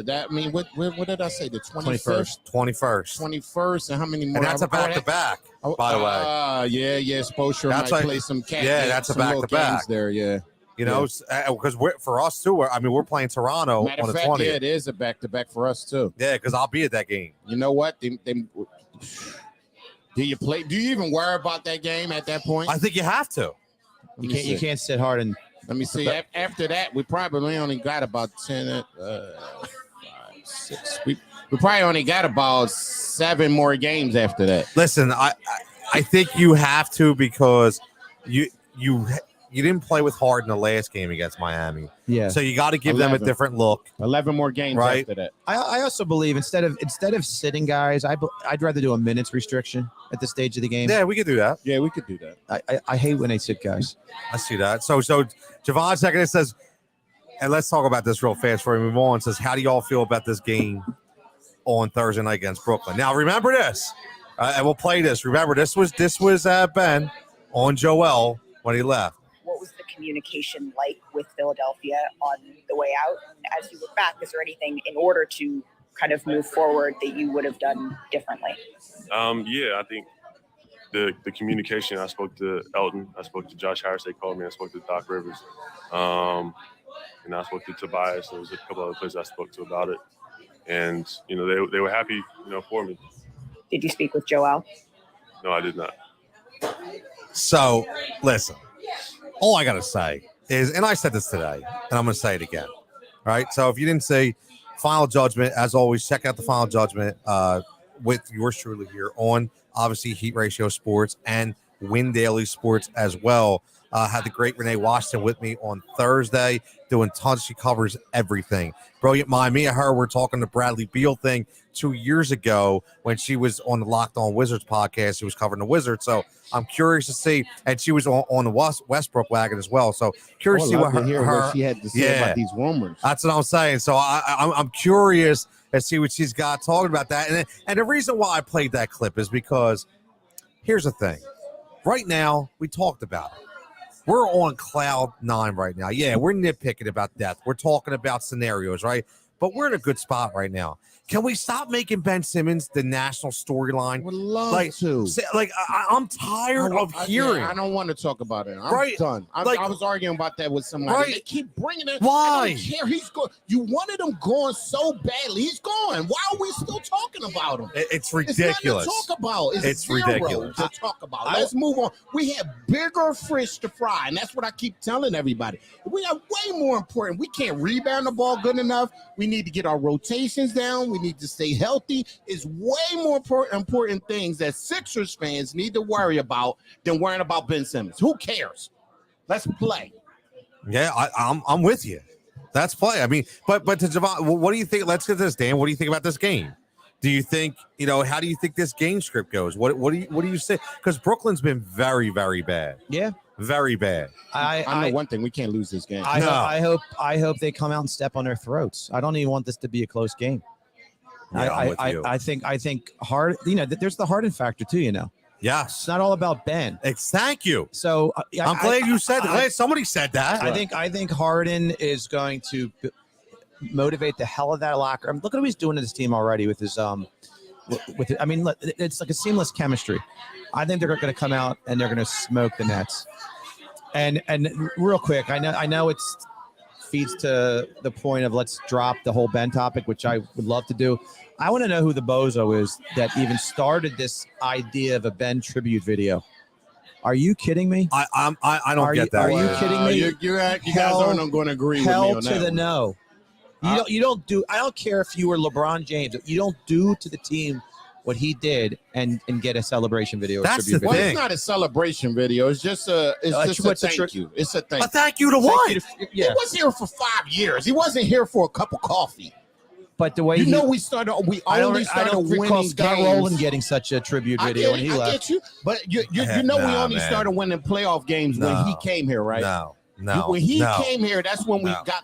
What did I say? The 21st? 21st, and how many more? And that's a back-to-back, by the way. Yeah. Spoelstra might play some cat. Yeah, that's a back-to-back there. Yeah. You know, because for us too. We're playing Toronto on the 20th. Yeah, it is a back-to-back for us too. Yeah, because I'll be at that game. You know what? Do you play? Do you even worry about that game at that point? I think you have to. You can't sit hard and. Let me see. After that, we probably only got about 10, 5, 6. We probably only got about 7 more games after that. Listen, I think you have to, because you didn't play with Harden the last game against Miami. Yeah. So you got to give them a different look. 11 more games after that. I also believe instead of sitting guys, I'd rather do a minutes restriction at this stage of the game. Yeah, we could do that. Yeah, we could do that. I hate when they sit guys. I see that. So Javon second says, and let's talk about this real fast before we move on. Says, how do y'all feel about this game on Thursday night against Brooklyn? Now remember this, and we'll play this. Remember this was Ben on Joel when he left. What was the communication like with Philadelphia on the way out? And as you look back, is there anything in order to kind of move forward that you would have done differently? Yeah, I think the communication, I spoke to Elton, I spoke to Josh Harris, they called me, I spoke to Doc Rivers, and I spoke to Tobias. There was a couple other players I spoke to about it. And, they were happy, for me. Did you speak with Joel? No, I did not. So, listen, all I got to say is, and I said this today, and I'm going to say it again. All right. So if you didn't say Final Judgment, as always, check out the Final Judgment with yours truly here on obviously Heat Ratio Sports and Win Daily Sports as well. Had the great Renee Washington with me on Thursday doing tons. She covers everything. Brilliant mind. Me and her were talking the Bradley Beal thing 2 years ago when she was on the Locked On Wizards podcast. She was covering the Wizards. So I'm curious to see, and she was on the Westbrook wagon as well. So curious to see what what she had to say about these rumors. That's what I'm saying. So I'm curious to see what she's got talking about that. And the reason why I played that clip is because here's the thing. Right now, we talked about it. We're on cloud 9 right now. Yeah, we're nitpicking about death. We're talking about scenarios, right? But we're in a good spot right now. Can we stop making Ben Simmons the national storyline? Would love to. I'm tired of hearing. I don't want to talk about it. I'm done. I was arguing about that with somebody. Right. They keep bringing it. Why? I don't care. He's going. You wanted him going so badly. He's going. Why are we still talking about him? It's ridiculous. It's nothing to talk about. It's ridiculous to talk about. Let's move on. We have bigger fish to fry, and that's what I keep telling everybody. We are way more important. We can't rebound the ball good enough. We need to get our rotations down. We need to stay healthy. It's way more important things that Sixers fans need to worry about than worrying about Ben Simmons. Who cares? Let's play. Yeah, I'm with you. That's play. I mean, but to Javon, what do you think? Let's get this, Dan. What do you think about this game? Do you think, how do you think this game script goes? What do you say? Because Brooklyn's been very, very bad. Yeah. Very bad. I know one thing: we can't lose this game. I hope they come out and step on their throats. I don't even want this to be a close game. Yeah, I'm with you. I think hard. There's the Harden factor too. Yes, it's not all about Ben. Thank you. So I'm glad you said that. Somebody said that. I think Harden is going to motivate the hell of that locker. I mean, look at what he's doing to this team already with his it's like a seamless chemistry. I think they're going to come out and they're going to smoke the Nets. And real quick, I know it feeds to the point of let's drop the whole Ben topic, which I would love to do. I want to know who the bozo is that even started this idea of a Ben tribute video. Are you kidding me? I don't get that. Are you kidding me? You guys aren't going to agree with me on that. Hell to the no. You don't do. I don't care if you were LeBron James. You don't do to the team what he did and get a celebration video. That's the thing. Well, it's not a celebration video. It's just a thank you. It's a thank you. A thank you to what? He was here for 5 years. He wasn't here for a cup of coffee. But the way we only started winning Scott games. Rowland getting such a tribute video when he left. I get you, but we only started winning playoff games when he came here, right? No. When he came here, that's when we got.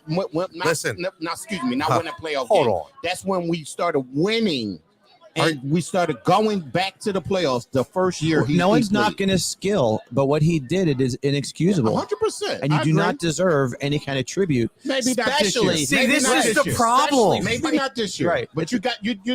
Listen, excuse me, not winning playoff games. Hold on. That's when we started winning. And we started going back to the playoffs the first year. No one's knocking his skill, but what he did, it is inexcusable. 100%. And you do not deserve any kind of tribute. Maybe not this year. See, this is the problem. Maybe not this year. Right. But you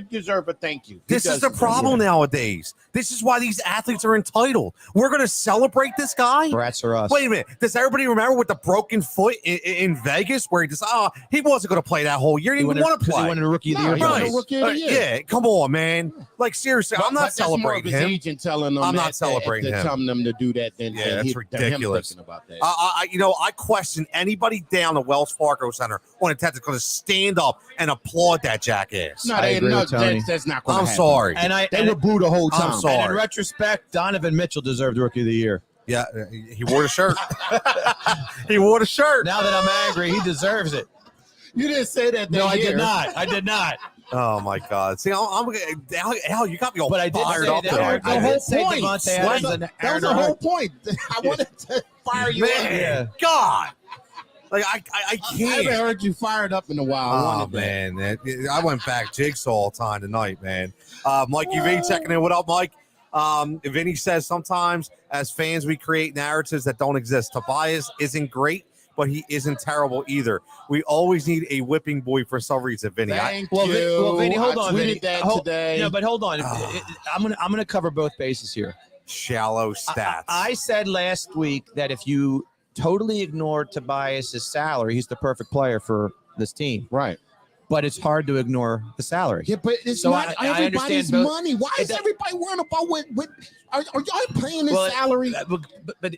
deserve a thank you. This is the problem nowadays. This is why these athletes are entitled. We're going to celebrate this guy. Rats are us. Wait a minute. Does everybody remember with the broken foot in Vegas where he wasn't going to play that whole year? He didn't want to play. He wanted a rookie of the year. Right. Yeah, come on, man. Like, seriously, I'm not celebrating him. Agent telling them I'm not celebrating him. Telling them to do that. Then that's ridiculous. Him about that. I question anybody down at Wells Fargo Center on a test going to stand up and applaud that jackass. No, that's not going to happen. I'm sorry. They were booed the whole time. I'm sorry. And in retrospect, Donovan Mitchell deserved Rookie of the Year. Yeah, he wore the shirt. He wore the shirt. Now that I'm angry, he deserves it. You didn't say that. No, I did not. I did not. Oh my God! See, Al, you got me all fired up. That was the whole point. I wanted to fire you up. Yeah. God, like I can't. I haven't heard you fired up in a while. Oh man, I went back Jigsaw all time tonight, man. Mike UV checking in. What up, Mike? Vinny says sometimes as fans we create narratives that don't exist. Tobias isn't great, but he isn't terrible either. We always need a whipping boy for some reason, Vinny. Well, Vinny, hold on, Vinny. Today. No, but hold on. I'm gonna cover both bases here. Shallow stats. I said last week that if you totally ignore Tobias's salary, he's the perfect player for this team. Right. But it's hard to ignore the salary. Yeah, but it's not everybody's money. Why is everybody worrying about what are y'all paying his salary? But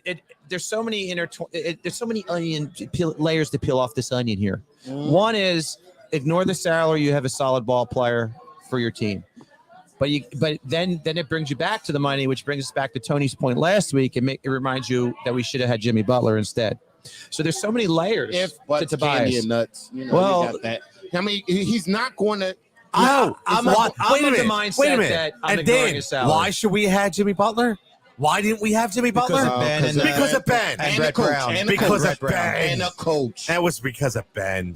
there's so many there's so many layers to peel off this onion here. One is ignore the salary. You have a solid ball player for your team. But then it brings you back to the money, which brings us back to Tony's point last week. It reminds you that we should have had Jimmy Butler instead. So there's so many layers to Tobias. Candy and nuts. You got that. I mean, he's not going to. No, I'm of the mindset that I'm ignoring his salary. Why should we have Jimmy Butler? Why didn't we have Jimmy Butler? Because of Ben and Brett Brown. Because of Ben and a coach. That was because of Ben.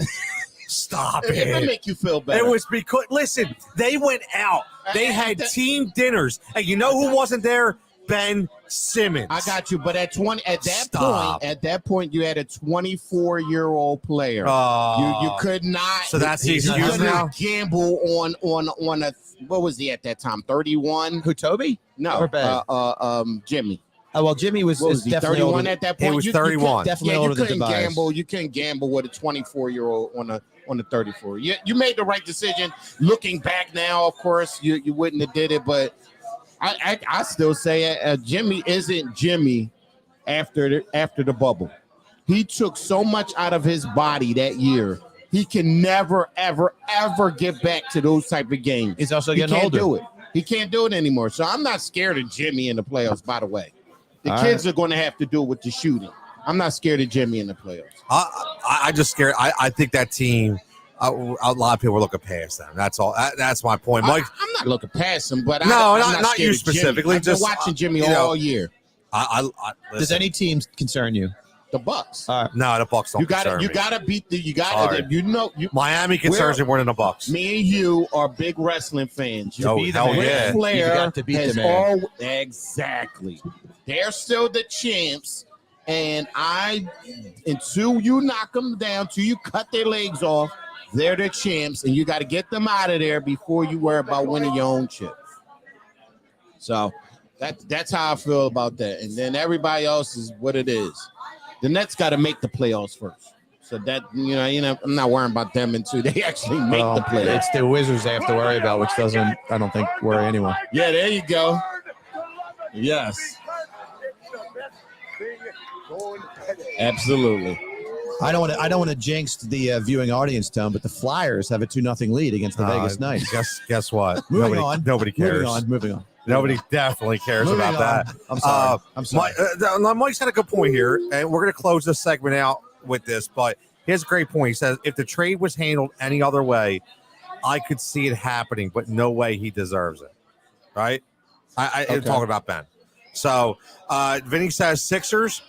Stop it. It make you feel better. It was because, listen, they went out. They had team dinners. And you know who wasn't there? Ben Simmons. I got you. But at that point, you had a 24-year-old player. You could not. So that's the excuse now? Gamble on a, what was he at that time? 31? Who, Toby? No. Or Ben? Jimmy. Oh, well, Jimmy was definitely 31 older. at that point. He was 31. Definitely older than Tobias. Gamble. You couldn't gamble with a 24-year-old on the 34. You made the right decision. Looking back now, of course, you wouldn't have did it, but I still say Jimmy isn't Jimmy after the bubble. He took so much out of his body that year. He can never, ever, ever get back to those type of games. He's also getting older. Do it. He can't do it anymore. So I'm not scared of Jimmy in the playoffs, by the way. The kids are going to have to do it with the shooting. I'm not scared of Jimmy in the playoffs. I just scared. I think that team, a lot of people are looking past them. That's all. That's my point. Mike, I'm not looking past him, but I'm not you specifically. I've been watching Jimmy all year. Does any team concern you? The Bucks. No, the Bucks don't. You gotta beat Miami concerns me more than the Bucks. Me and you are big wrestling fans. Hell yeah. Flair you got to beat the man. Exactly. They're still the champs, and until you knock them down, till you cut their legs off, they're the champs, and you got to get them out of there before you worry about winning your own chips. So that's how I feel about that. And then everybody else is what it is. The Nets got to make the playoffs first. So that I'm not worrying about them until they actually make the playoffs. It's the Wizards they have to worry about, which doesn't, I don't think, worry anyone. Yeah, there you go. Yes. Absolutely. I don't want to jinx the viewing audience, Tom, but the Flyers have a 2-0 lead against the Vegas Knights. Guess what? Nobody cares. Moving on. Nobody definitely cares about that. I'm sorry. Mike's had a good point here, and we're going to close this segment out with this, but he has a great point. He says, if the trade was handled any other way, I could see it happening, but no way he deserves it. Right? I'm talking about Ben. So Vinny says Sixers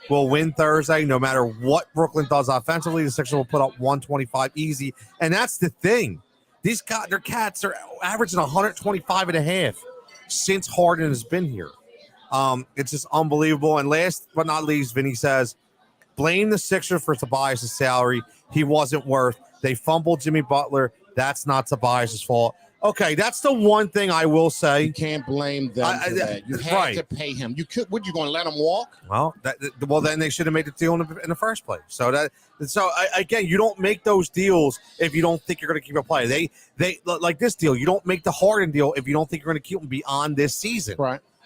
will win Thursday no matter what Brooklyn does offensively. The Sixers will put up 125 easy, and that's the thing. These guys, their cats are averaging 125 and a half since Harden has been here. It's just unbelievable. And last but not least, Vinny says, blame the Sixers for Tobias' salary. He wasn't worth. They fumbled Jimmy Butler. That's not Tobias' fault. Okay, that's the one thing I will say. You can't blame them for that. You had to pay him. You could. What, you going to let him walk? Well, then they should have made the deal in the first place. So again, you don't make those deals if you don't think you're going to keep a player. They like this deal. You don't make the Harden deal if you don't think you're going to keep him beyond this season.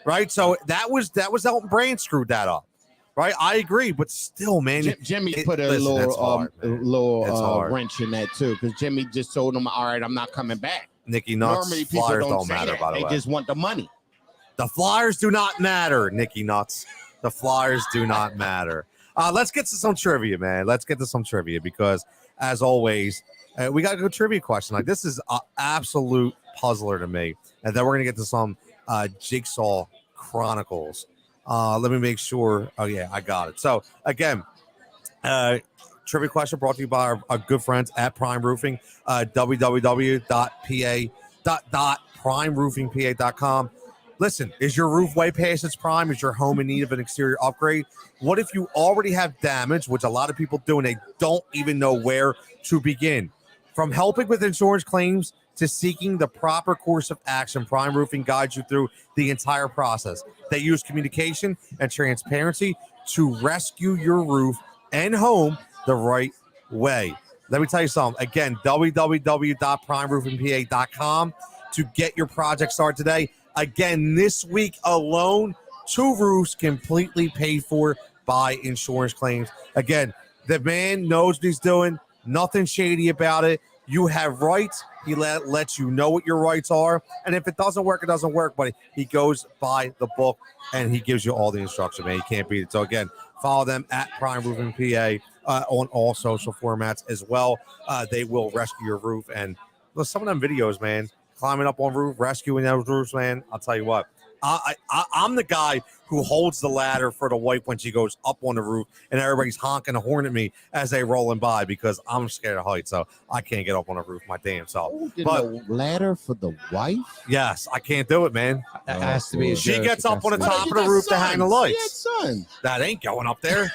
Right. So that was Elton Brand screwed that up. Right, I agree, but still, man, Jimmy put a little wrench in that too, because Jimmy just told him, "All right, I'm not coming back." Nicky Nuts. Normally, people Flyers don't matter, by the way. They just want the money. The Flyers do not matter, Nicky Nuts. The Flyers do not matter. Let's get to some trivia, man. Let's get to some trivia because, as always, we got a good trivia question. Like this is an absolute puzzler to me, and then we're gonna get to some Jigsaw Chronicles. Let me make sure. Oh, yeah, I got it. So, again, trivia question brought to you by our good friends at Prime Roofing, www.primeroofingpa.com. Listen, is your roof way past its prime? Is your home in need of an exterior upgrade? What if you already have damage, which a lot of people do, and they don't even know where to begin? From helping with insurance claims to seeking the proper course of action, Prime Roofing guides you through the entire process. They use communication and transparency to rescue your roof and home the right way. Let me tell you something. Again, www.primeroofingpa.com to get your project started today. Again, this week alone, 2 roofs completely paid for by insurance claims. Again, the man knows what he's doing. Nothing shady about it. You have rights. He lets you know what your rights are. And if it doesn't work, it doesn't work. But he goes by the book and he gives you all the instruction, man. You can't beat it. So, again, follow them at Prime Roofing PA on all social formats as well. They will rescue your roof. And some of them videos, man, climbing up on roof, rescuing those roofs, man, I'll tell you what. I'm the guy who holds the ladder for the wife when she goes up on the roof, and everybody's honking a horn at me as they rolling by because I'm scared of heights, so I can't get up on the roof my damn self. But the ladder for the wife? Yes, I can't do it, man. That has to be. She gets up on the top of the roof to hang the lights. Son. That ain't going up there.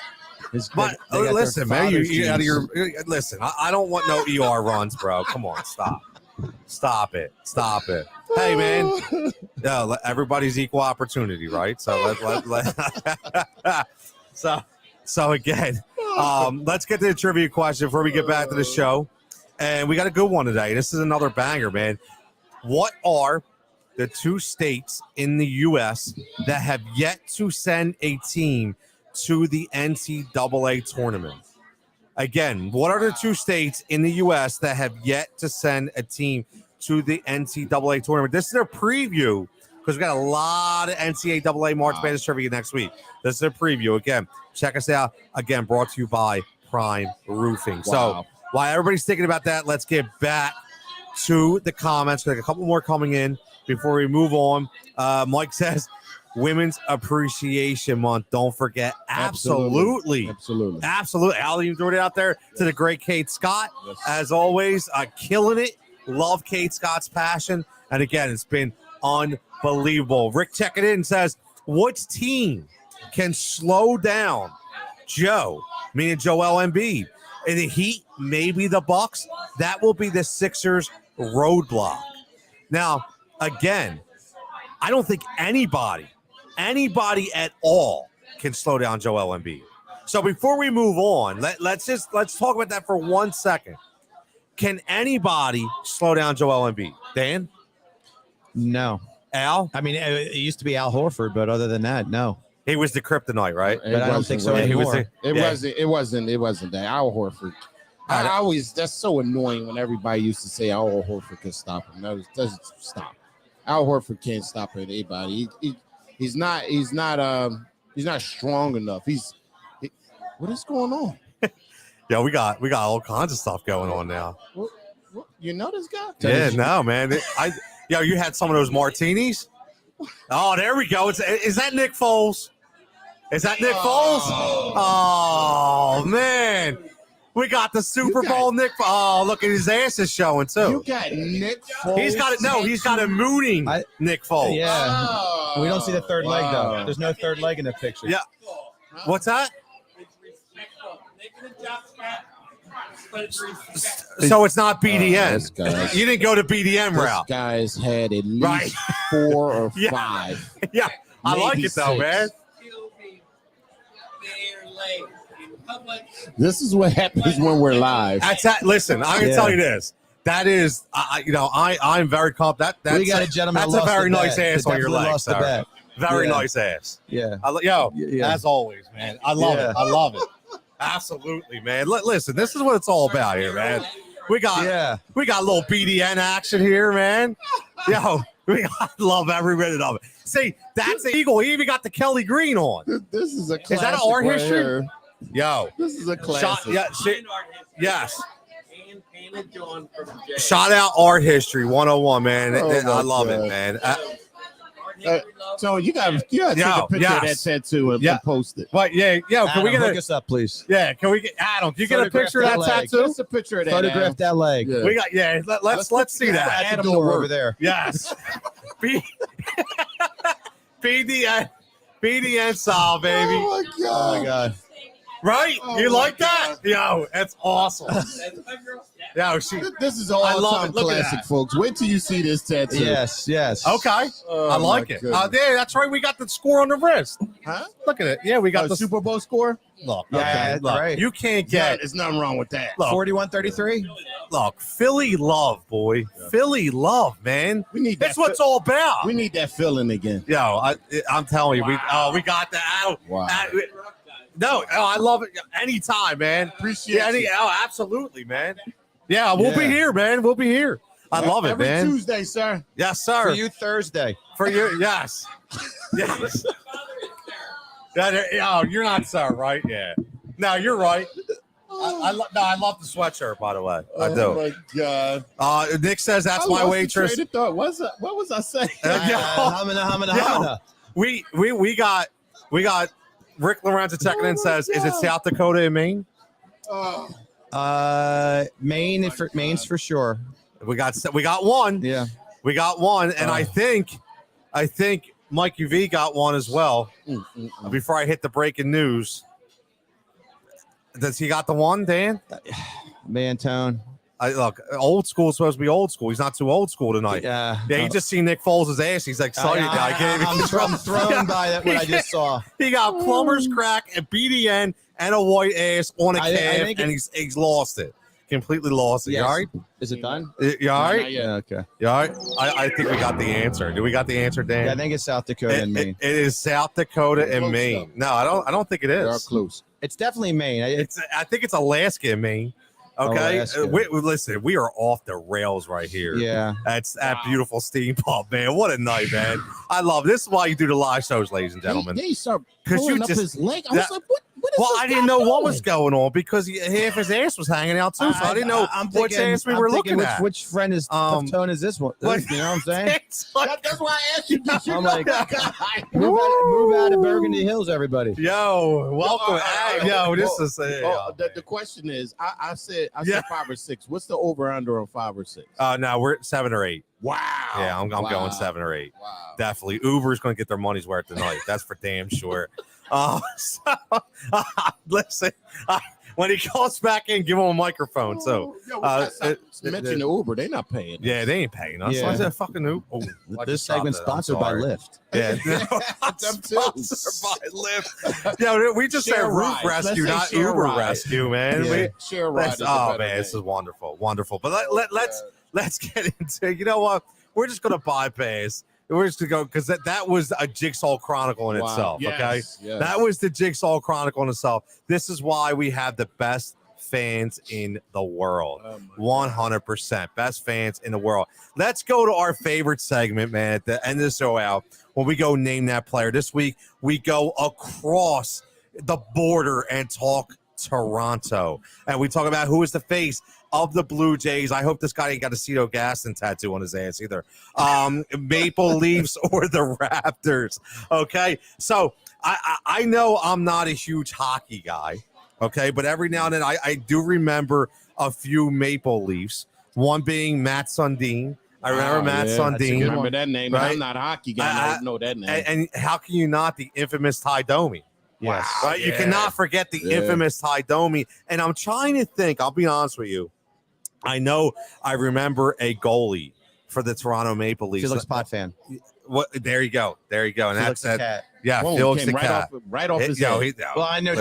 But listen, man, you out of your listen. I don't want no ER runs, bro. Come on, stop it. Hey, man. No, everybody's equal opportunity, right? So so again, let's get to the trivia question before we get back to the show. And we got a good one today. This is another banger, man. What are the 2 states in the U.S. that have yet to send a team to the NCAA tournament? Again, what are the 2 states in the U.S. that have yet to send a team to the NCAA tournament? This is their preview because we got a lot of NCAA March Madness trivia next week. This is a preview. Again, check us out. Again, brought to you by Prime Roofing. Wow. So while everybody's thinking about that, let's get back to the comments. We got a couple more coming in before we move on. Mike says, Women's Appreciation Month. Don't forget. Absolutely. I'll even throw it out there to the great Kate Scott. Yes. As always, killing it. Love Kate Scott's passion. And again, it's been unbelievable. Rick checking in and says, which team can slow down Joe, meaning Joel Embiid? In the Heat, maybe the Bucks. That will be the Sixers' roadblock. Now, again, I don't think anybody at all can slow down Joel Embiid. So before we move on, let's talk about that for 1 second. Can anybody slow down Joel Embiid? Dan? No. Al? I mean, it used to be Al Horford, but other than that, no. He was the kryptonite, right? But I don't think so anymore. It wasn't that. Al Horford. I always, that's so annoying when everybody used to say Al Horford could stop him. No, it doesn't stop. Al Horford can't stop anybody. He's not strong enough. What is going on? Yeah, we got all kinds of stuff going on now. What, you know this guy? Yeah, no, man. You had some of those martinis. Oh, there we go. Is that Nick Foles? Is that Nick Foles? Oh, man. We got the Super Bowl Nick. Oh, look at his ass is showing too. You got Nick Foles. He's got a mooning Nick Foles. Yeah. We don't see the third leg though. There's no third leg in the picture. Yeah. What's that? So it's not BDN. You didn't go to BDN route. This guy's had at least 4 or 5. Yeah. I like it though, 6. man. This is what happens when we're live. Listen, I'm gonna tell you this. That is, I'm very confident. We got a gentleman. That's a very nice ass on your leg, sir. Very nice ass. Yeah. As always, man. I love it. I love it. Absolutely, man. Listen, this is what it's all about here, man. We got a little BDN action here, man. I love every minute of it. See, that's the Eagle. He even got the Kelly Green on. This is a classic. Is that an art history? Here. Yo, this is a classic. Yes. Shout out Art History 101, man. I love it, man. So you got to take a picture of that tattoo and post it. But can we get hook us up, please? Yeah, can we get Adam? Can you get a picture of that tattoo? Just a picture of that. Photograph that leg. Yeah. We got let's see that. Adam over there. Yes. BDN style, baby. Oh my god. Right? You like that? Yo, that's awesome. This is an all-time classic, folks. Wait till you see this tattoo. Yes. Okay. I like it. That's right. We got the score on the wrist. Huh? Look at it. Yeah, we got the Super Bowl score. Look. Yeah, look. right. You can't get. There's nothing wrong with that. 41-33. Look, Philly love, boy. Yeah. Philly love, man. We need that's what it's all about. We need that feeling again. Yo, I'm telling you, we got that. Wow. I love it anytime, man. Appreciate it. Absolutely, man. Yeah, we'll be here, man. We'll be here. I love it, man. Every Tuesday, sir. Yes, sir. For you Thursday. For you, yes. Yes. Oh, you're not sir, right? Yeah. No, you're right. I love the sweatshirt, by the way. I do. Oh, my God. Nick says that's my waitress. What was I saying? Hamina. We got Rick Lorenzo checking in says, is it South Dakota and Maine? Maine's for sure. We got one. Yeah. We got one, and I think Mike UV got one as well. Before I hit the breaking news, does he got the one, Dan? Man, Tone. Look, old school is supposed to be old school. He's not too old school tonight. Yeah. You just see Nick Foles' ass. He's excited now. I'm thrown by what I just saw. He got plumber's crack, a BDN, and a white ass on a calf, and he's lost it. Completely lost it. Yes. You all right? Is it done? You all right? Yeah. Okay. You all right? I think we got the answer. Do we got the answer, Dan? Yeah, I think it's South Dakota and Maine. It is South Dakota and Maine. No, I don't think it is. They are close. It's definitely Maine. I think it's Alaska and Maine. Okay, Alaska. Listen, we are off the rails right here. Yeah, that's that beautiful steam pump, man. What a night, man! I love this. Is why you do the live shows, ladies and gentlemen. They start pulling up his leg. I was like, what is well, this I didn't guy know what doing? was going on because half his ass was hanging out too. So I didn't know which ass we were looking at. Which friend is Tone is this one? You know what I'm saying? That's why I asked you. Did you I'm know like, that guy? move out of Burgundy Hills, everybody. Yo, welcome. The question is, I said 5 or 6. What's the over under on 5 or 6? No, we're at 7 or 8. Wow. Yeah, I'm going 7 or 8. Wow. Definitely. Uber's going to get their money's worth tonight. That's for damn sure. Listen, when he calls back in, give him a microphone. So, mention the Uber. They're not paying. Yeah, they ain't paying us. Yeah. Why is that fucking Uber? Oh, this segment's sponsored by Lyft. Yeah, sponsored by Lyft. Yeah, we just said roof rescue, not Uber rescue, man. Yeah. Share ride. Oh man, this is wonderful. But let's get into. You know what? We're just gonna bypass. We're just gonna go because that was a Jigsaw Chronicle in itself. Yes, Okay, yes. that was the Jigsaw Chronicle in itself. This is why we have the best fans in the world. 100% best fans in the world. Let's go to our favorite segment, man. At the end of the show out, when we go name that player. This week we go across the border and talk Toronto, and we talk about who is the face of the Blue Jays. I hope this guy ain't got a Cito Gaston tattoo on his ass either. Maple Leafs or the Raptors. Okay, so I know I'm not a huge hockey guy. Okay, but every now and then I do remember a few Maple Leafs. One being Matt Sundin. I remember Matt Sundin. I remember that name. Right? I'm not a hockey guy. I don't know that name. And how can you not? The infamous Ty Domi. Yes. Right? You cannot forget the infamous Ty Domi. And I'm trying to think, I'll be honest with you. I know I remember a goalie for the Toronto Maple Leafs. He looks pot fan. What? There you go. And that's that. Cat. Yeah, Felix the cat. Right off his head. Well, I know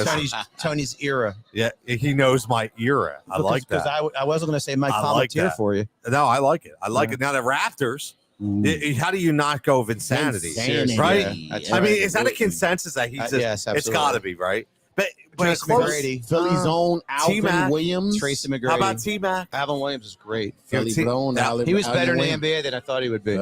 Tony's era. Yeah, he knows my era. I like that. Because I wasn't going to say Mike Palmetier for you. No, I like it. I like it. Now the Raptors. How do you not go of insanity? Right? Yeah, I mean, is that a consensus that he's just? Yes, absolutely. It's got to be right. But Tracy McGrady, Philly's own Alvin Williams, Tracy McGrady. How about T-Mac? Alvin Williams is great. He was better in the NBA than I thought he would be.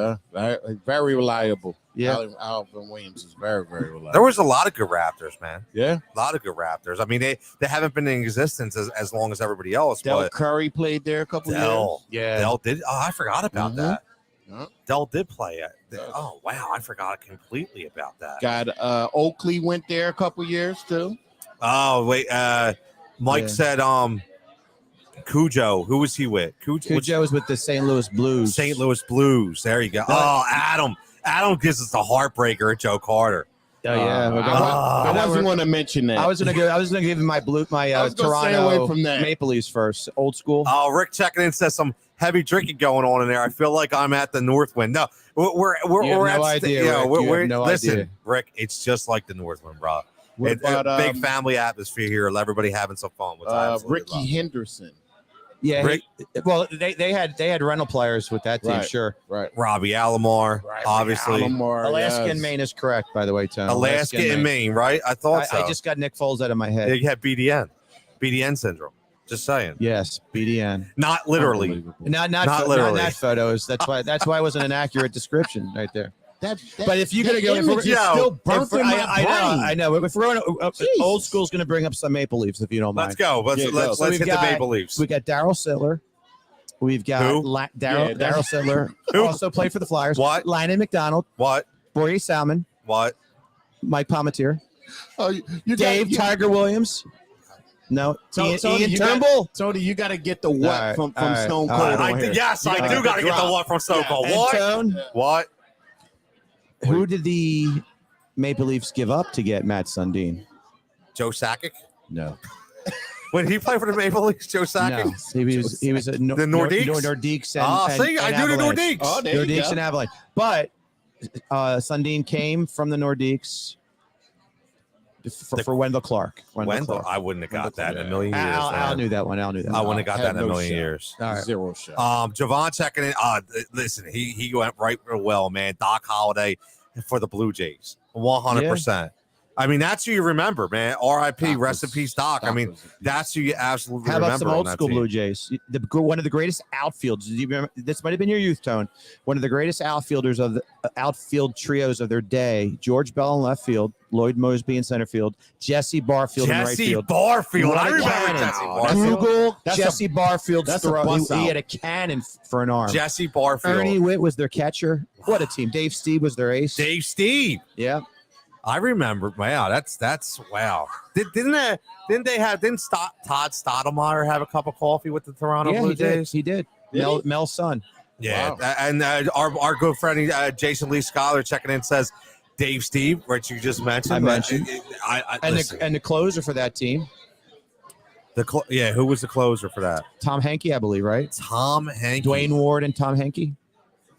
Very reliable. Yeah, Alvin Williams is very, very reliable. There was a lot of good Raptors, man. Yeah, a lot of good Raptors. I mean, they haven't been in existence as long as everybody else. Del Curry played there a couple years. Yeah, Del did. Oh, I forgot about that. Yeah. Del did play it. Oh wow, I forgot completely about that. Got Oakley went there a couple years too. Oh wait, Mike said Cujo. Who was he with? Cujo was with the St. Louis Blues. St. Louis Blues. There you go. Oh, Adam. Adam gives us the heartbreaker at Joe Carter. Oh yeah, I wasn't going to mention that. I was going to give him my Toronto from that. Maple Leafs first, old school. Oh, Rick checking in says some heavy drinking going on in there. I feel like I'm at the Northwind. No, we're at no idea. Listen, Rick, it's just like the Northwind, bro. It's a big family atmosphere here. Everybody having some fun with Ricky Henderson. Yeah, they had rental players with that team, sure. Right. Robbie Alomar, obviously. Alaska and Maine is correct, by the way, Tony. Alaska and Maine, right? I thought so. I just got Nick Foles out of my head. You had BDN syndrome. Just saying. Yes, BDN. Not literally. Not literally. not photos. That's why it wasn't an accurate description right there. But if you're that gonna go, image is still burnt in my brain. I know. If we're going, old school's gonna bring up some Maple Leafs, if you don't mind. Let's go. Let's So hit the Maple Leafs. We got Daryl Sittler. We've got Who? Daryl Sittler. Who? Also played for the Flyers. What? Lyman McDonald. What? Boyer Salmon. What? Mike Palmetier. Oh, you Dave Tiger Williams. No. Tony, Ian Turnbull. Tony, you got to get the what from Stone Cold. I do got to get the what from Stone Cold. What? Who did the Maple Leafs give up to get Matt Sundin? Joe Sakic? No. When he played for the Maple Leafs, Joe Sakic? No. He was at the Nordiques? Nordiques I do the Nordiques. Oh, there you Nordiques go. and Avalanche. But Sundin came from the Nordiques for Wendell Clark. Wendell? I wouldn't have got that in a million years. Al knew that one. I wouldn't have got that in a million years. All right. Zero shot. Javon checking in. Listen, he went right real well, man. Doc Holliday for the Blue Jays. 100%. I mean, that's who you remember, man. R.I.P. Rest in peace, Doc. I mean, that's who you absolutely remember. How about some old school Blue Jays? One of the greatest outfielders. Do you remember? This might have been your youth, Tone. One of the greatest outfielders of the outfield trios of their day. George Bell in left field, Lloyd Mosby in center field, Jesse Barfield in right field. Barfield. I remember Jesse Barfield. Google That's Jesse Barfield's that's a throw. bust He out. had a cannon for an arm. Jesse Barfield. Ernie Witt was their catcher. What a team. Dave Steve was their ace. Dave Steve. Yeah. I remember. Wow, that's wow. Didn't Todd Stottlemyre have a cup of coffee with the Toronto Blue Jays? He did. Mel's son. Yeah, Wow. and our good friend Jason Lee Scholar checking in says Dave Steve, which you just mentioned. I mentioned. Listen, And the closer for that team, who was the closer for that? Tom Henke, I believe, right? Tom Henke. Dwayne Ward and Tom Henke.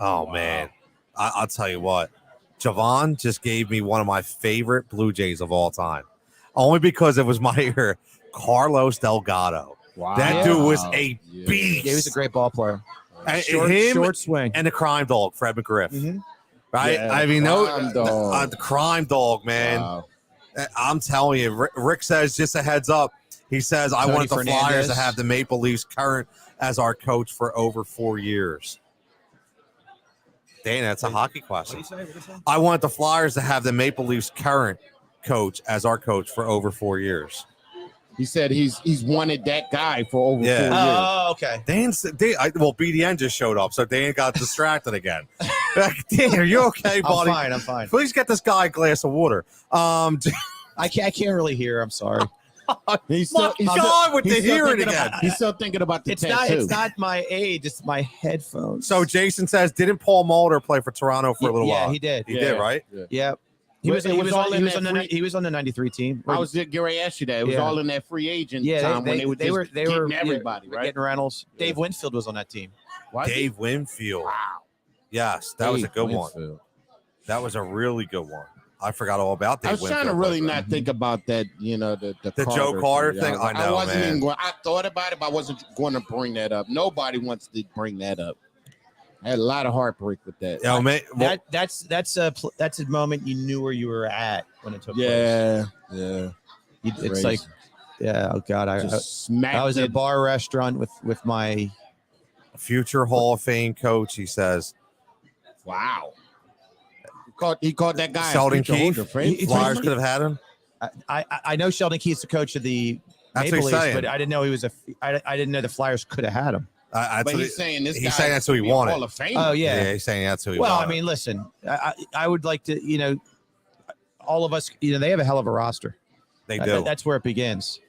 Oh man, I'll tell you what. Javon just gave me one of my favorite Blue Jays of all time, only because it was my year, Carlos Delgado. Wow. That dude was a beast. Yeah, he was a great ball player. And Short swing. and the crime dog, Fred McGriff. Mhm. Right? Yeah, I mean, the crime dog, man. Wow. I'm telling you, Rick says, just a heads up. He says, I Tony want the Fernandez. Flyers to have the Maple Leafs current as our coach for over 4 years. Dana, that's a hockey question. I want the Flyers to have the Maple Leafs current coach as our coach for over 4 years. He said he's wanted that guy for over 4 years. Oh, okay. BDN just showed up, so Dan got distracted again. Dan, are you okay, buddy? I'm fine. Please get this guy a glass of water. I can't really hear. I'm sorry. He's My God, with the hearing again. He's still thinking about the It's tattoo. not my age. It's my headphones. So Jason says, didn't Paul Mulder play for Toronto for a little while? Yeah, he did. He did, right? Yeah. He was on the 93 team. I was getting ready to ask you that. It was Yeah. all in that free agent Yeah, time when they were getting everybody, right? Getting Reynolds. Dave Winfield was on that team. Dave Winfield. Wow. Yes, that was a good one. That was a really good one. I forgot all about Dave I was Winfield. trying to really not think about that, the Joe Carter thing. I know, wasn't man. even going. I thought about it, but I wasn't going to bring that up. Nobody wants to bring that up. I had a lot of heartbreak with that. Yeah, man, That's a moment you knew where you were at when it took place. Yeah. It's Crazy. like, oh God, I was at a bar restaurant with my future Hall of Fame coach. He says, wow. He called that guy Sheldon future Hall Keefe. of Fame. Flyers could have had him. I know Sheldon Keefe's the coach of the That's Maple what he's Leafs, saying. but I didn't know he was I didn't know the Flyers could have had him. But he's saying this. He's saying that's who he wanted. Hall of Fame. Oh yeah. He's saying that's who he Well, wanted. I mean, listen, I would like to, all of us, they have a hell of a roster. They do. That's where it begins.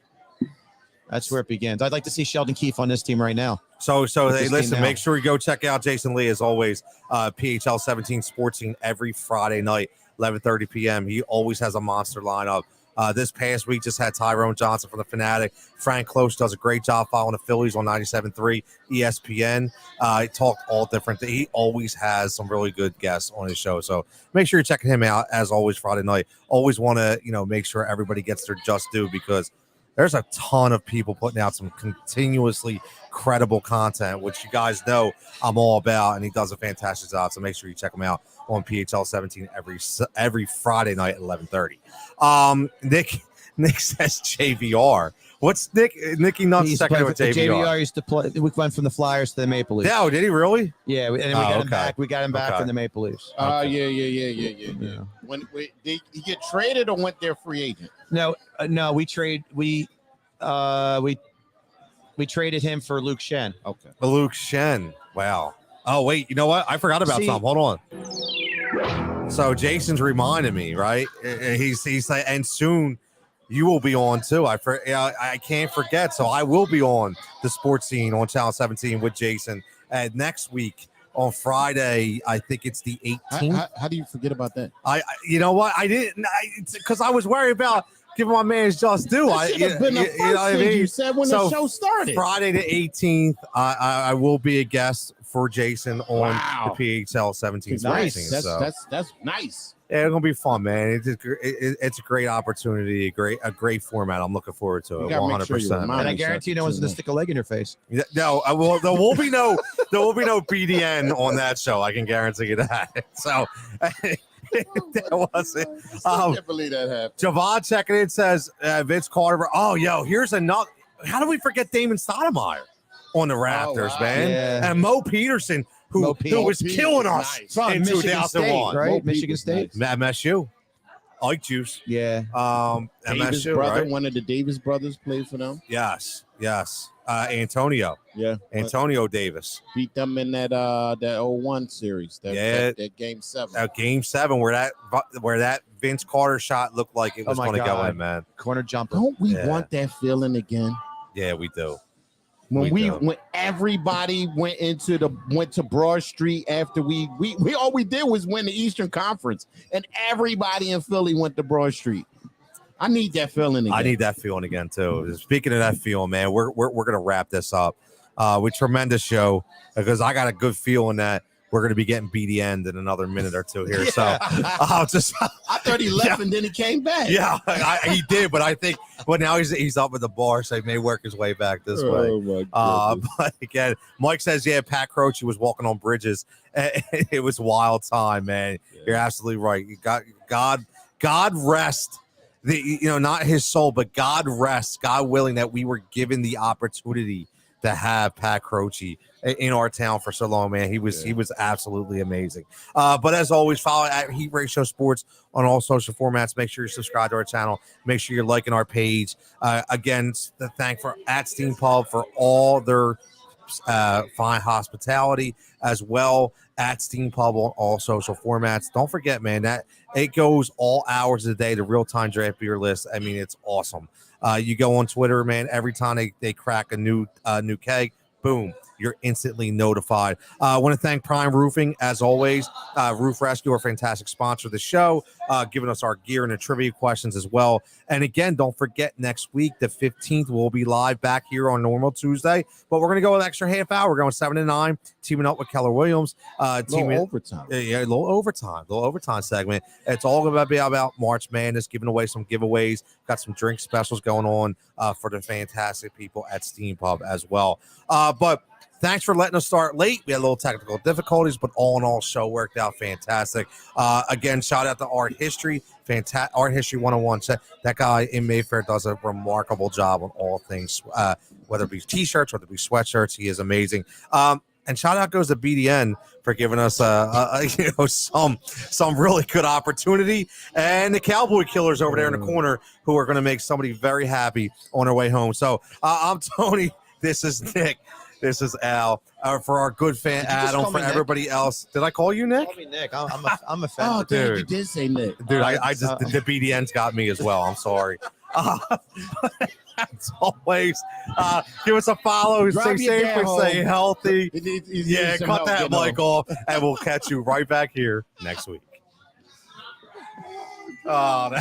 That's where it begins. I'd like to see Sheldon Keefe on this team right now. So With hey, this listen, team make now. sure you go check out Jason Lee as always. PHL 17 Sports Scene every Friday night, 11:30 p.m. He always has a monster lineup. This past week just had Tyrone Johnson from the Fanatic. Frank Close does a great job following the Phillies on 97.3 ESPN. He talked all different. He always has some really good guests on his show. So make sure you're checking him out as always Friday night. Always want to, make sure everybody gets their just due because there's a ton of people putting out some continuously credible content, which you guys know I'm all about, and he does a fantastic job. So make sure you check him out on PHL 17 every Friday night at 11:30. Nick says JVR. What's Nicky Nuts second with JVR? JVR used to play. We went from the Flyers to the Maple Leafs. Yeah, did he really? Yeah, and then we got him back. We got him back from the Maple Leafs. Yeah. When did he get traded or went there free agent? No, we traded him for Luke Shen. Okay. Luke Shen. Wow. Oh wait, you know what? I forgot about something. Hold on. So Jason's reminding me, right? He's like, and soon you will be on too. I can't forget. So I will be on the sports scene on Channel 17 with Jason next week on Friday. I think it's the 18th. How do you forget about that? You know what? I didn't, because I was worried about giving my man his just due. You know what I mean? You said when the show started. Friday the 18th, I will be a guest for Jason on the PHL 17 sports scene. That's nice. Yeah, it's gonna be fun, man. It's a great opportunity, a great format. I'm looking forward to it, 100%. And I guarantee no one's gonna stick a leg in your face. No, I will. There will be no BDN on that show. I can guarantee you that. So that was it. I can't believe that happened. Javon checking in says Vince Carter. Oh, here's another. How do we forget Damon Stoudemire on the Raptors, man? Yeah. And Mo Peterson. Who was killing us in 2001, right? Michigan State. MSU. Ike Juice. Yeah. Davis MSU, brother, right? one of the Davis brothers played for them. Yes. Antonio. Yeah. Antonio Davis. Beat them in that 0-1 series. That game 7. Game 7 where that Vince Carter shot looked like it was going to go in, man. Corner jumper. Don't we want that feeling again? Yeah, we do. When everybody went to Broad Street after we all we did was win the Eastern Conference, and everybody in Philly went to Broad Street. I need that feeling again. I need that feeling again too. Speaking of that feeling, man, we're gonna wrap this up with tremendous show because I got a good feeling that we're going to be getting BDN'd in another minute or two here. So I thought he left and then he came back. Yeah, he did. But I think, now he's up at the bar, so he may work his way back this way. But again, Mike says, Pat Croce was walking on bridges. It was a wild time, man. Yeah. You're absolutely right. God rest not his soul, but God rest, God willing that we were given the opportunity to have Pat Croce in our town for so long, man. He was absolutely amazing. But as always, follow at Heat Ratio Sports on all social formats. Make sure you subscribe to our channel. Make sure you're liking our page. Again, the thank for at Steam Pub for all their fine hospitality, as well at Steam Pub on all social formats. Don't forget, man, that it goes all hours of the day, the real-time draft beer list. I mean, it's awesome. You go on Twitter, man, every time they crack a new keg, boom, you're instantly notified. I want to thank Prime Roofing, as always. Roof Rescue, our fantastic sponsor of the show, giving us our gear and the trivia questions as well. And again, don't forget, next week, the 15th, we'll be live back here on normal Tuesday. But we're going to go an extra half hour. We're going 7 to 9, teaming up with Keller Williams. Overtime. Yeah, a little overtime segment. It's all going to be about March Madness, giving away some giveaways. Got some drink specials going on for the fantastic people at Steam Pub as well. But thanks for letting us start late. We had a little technical difficulties, but all in all, show worked out fantastic. Again, shout out to Art History, Art History 101. That guy in Mayfair does a remarkable job on all things, whether it be T-shirts, whether it be sweatshirts. He is amazing. And shout out goes to BDN for giving us some really good opportunity, and the Cowboy Killers over there in the corner who are going to make somebody very happy on their way home. So I'm Tony. This is Nick. This is Al. For our good fan Adam. For everybody else, did I call you Nick? Call me Nick. I'm offended. Oh, dude, you did say Nick. Dude, I just the BDN's got me as well. I'm sorry. As always, give us a follow. Stay safe and stay healthy. Cut that mic off, and we'll catch you right back here next week. Oh,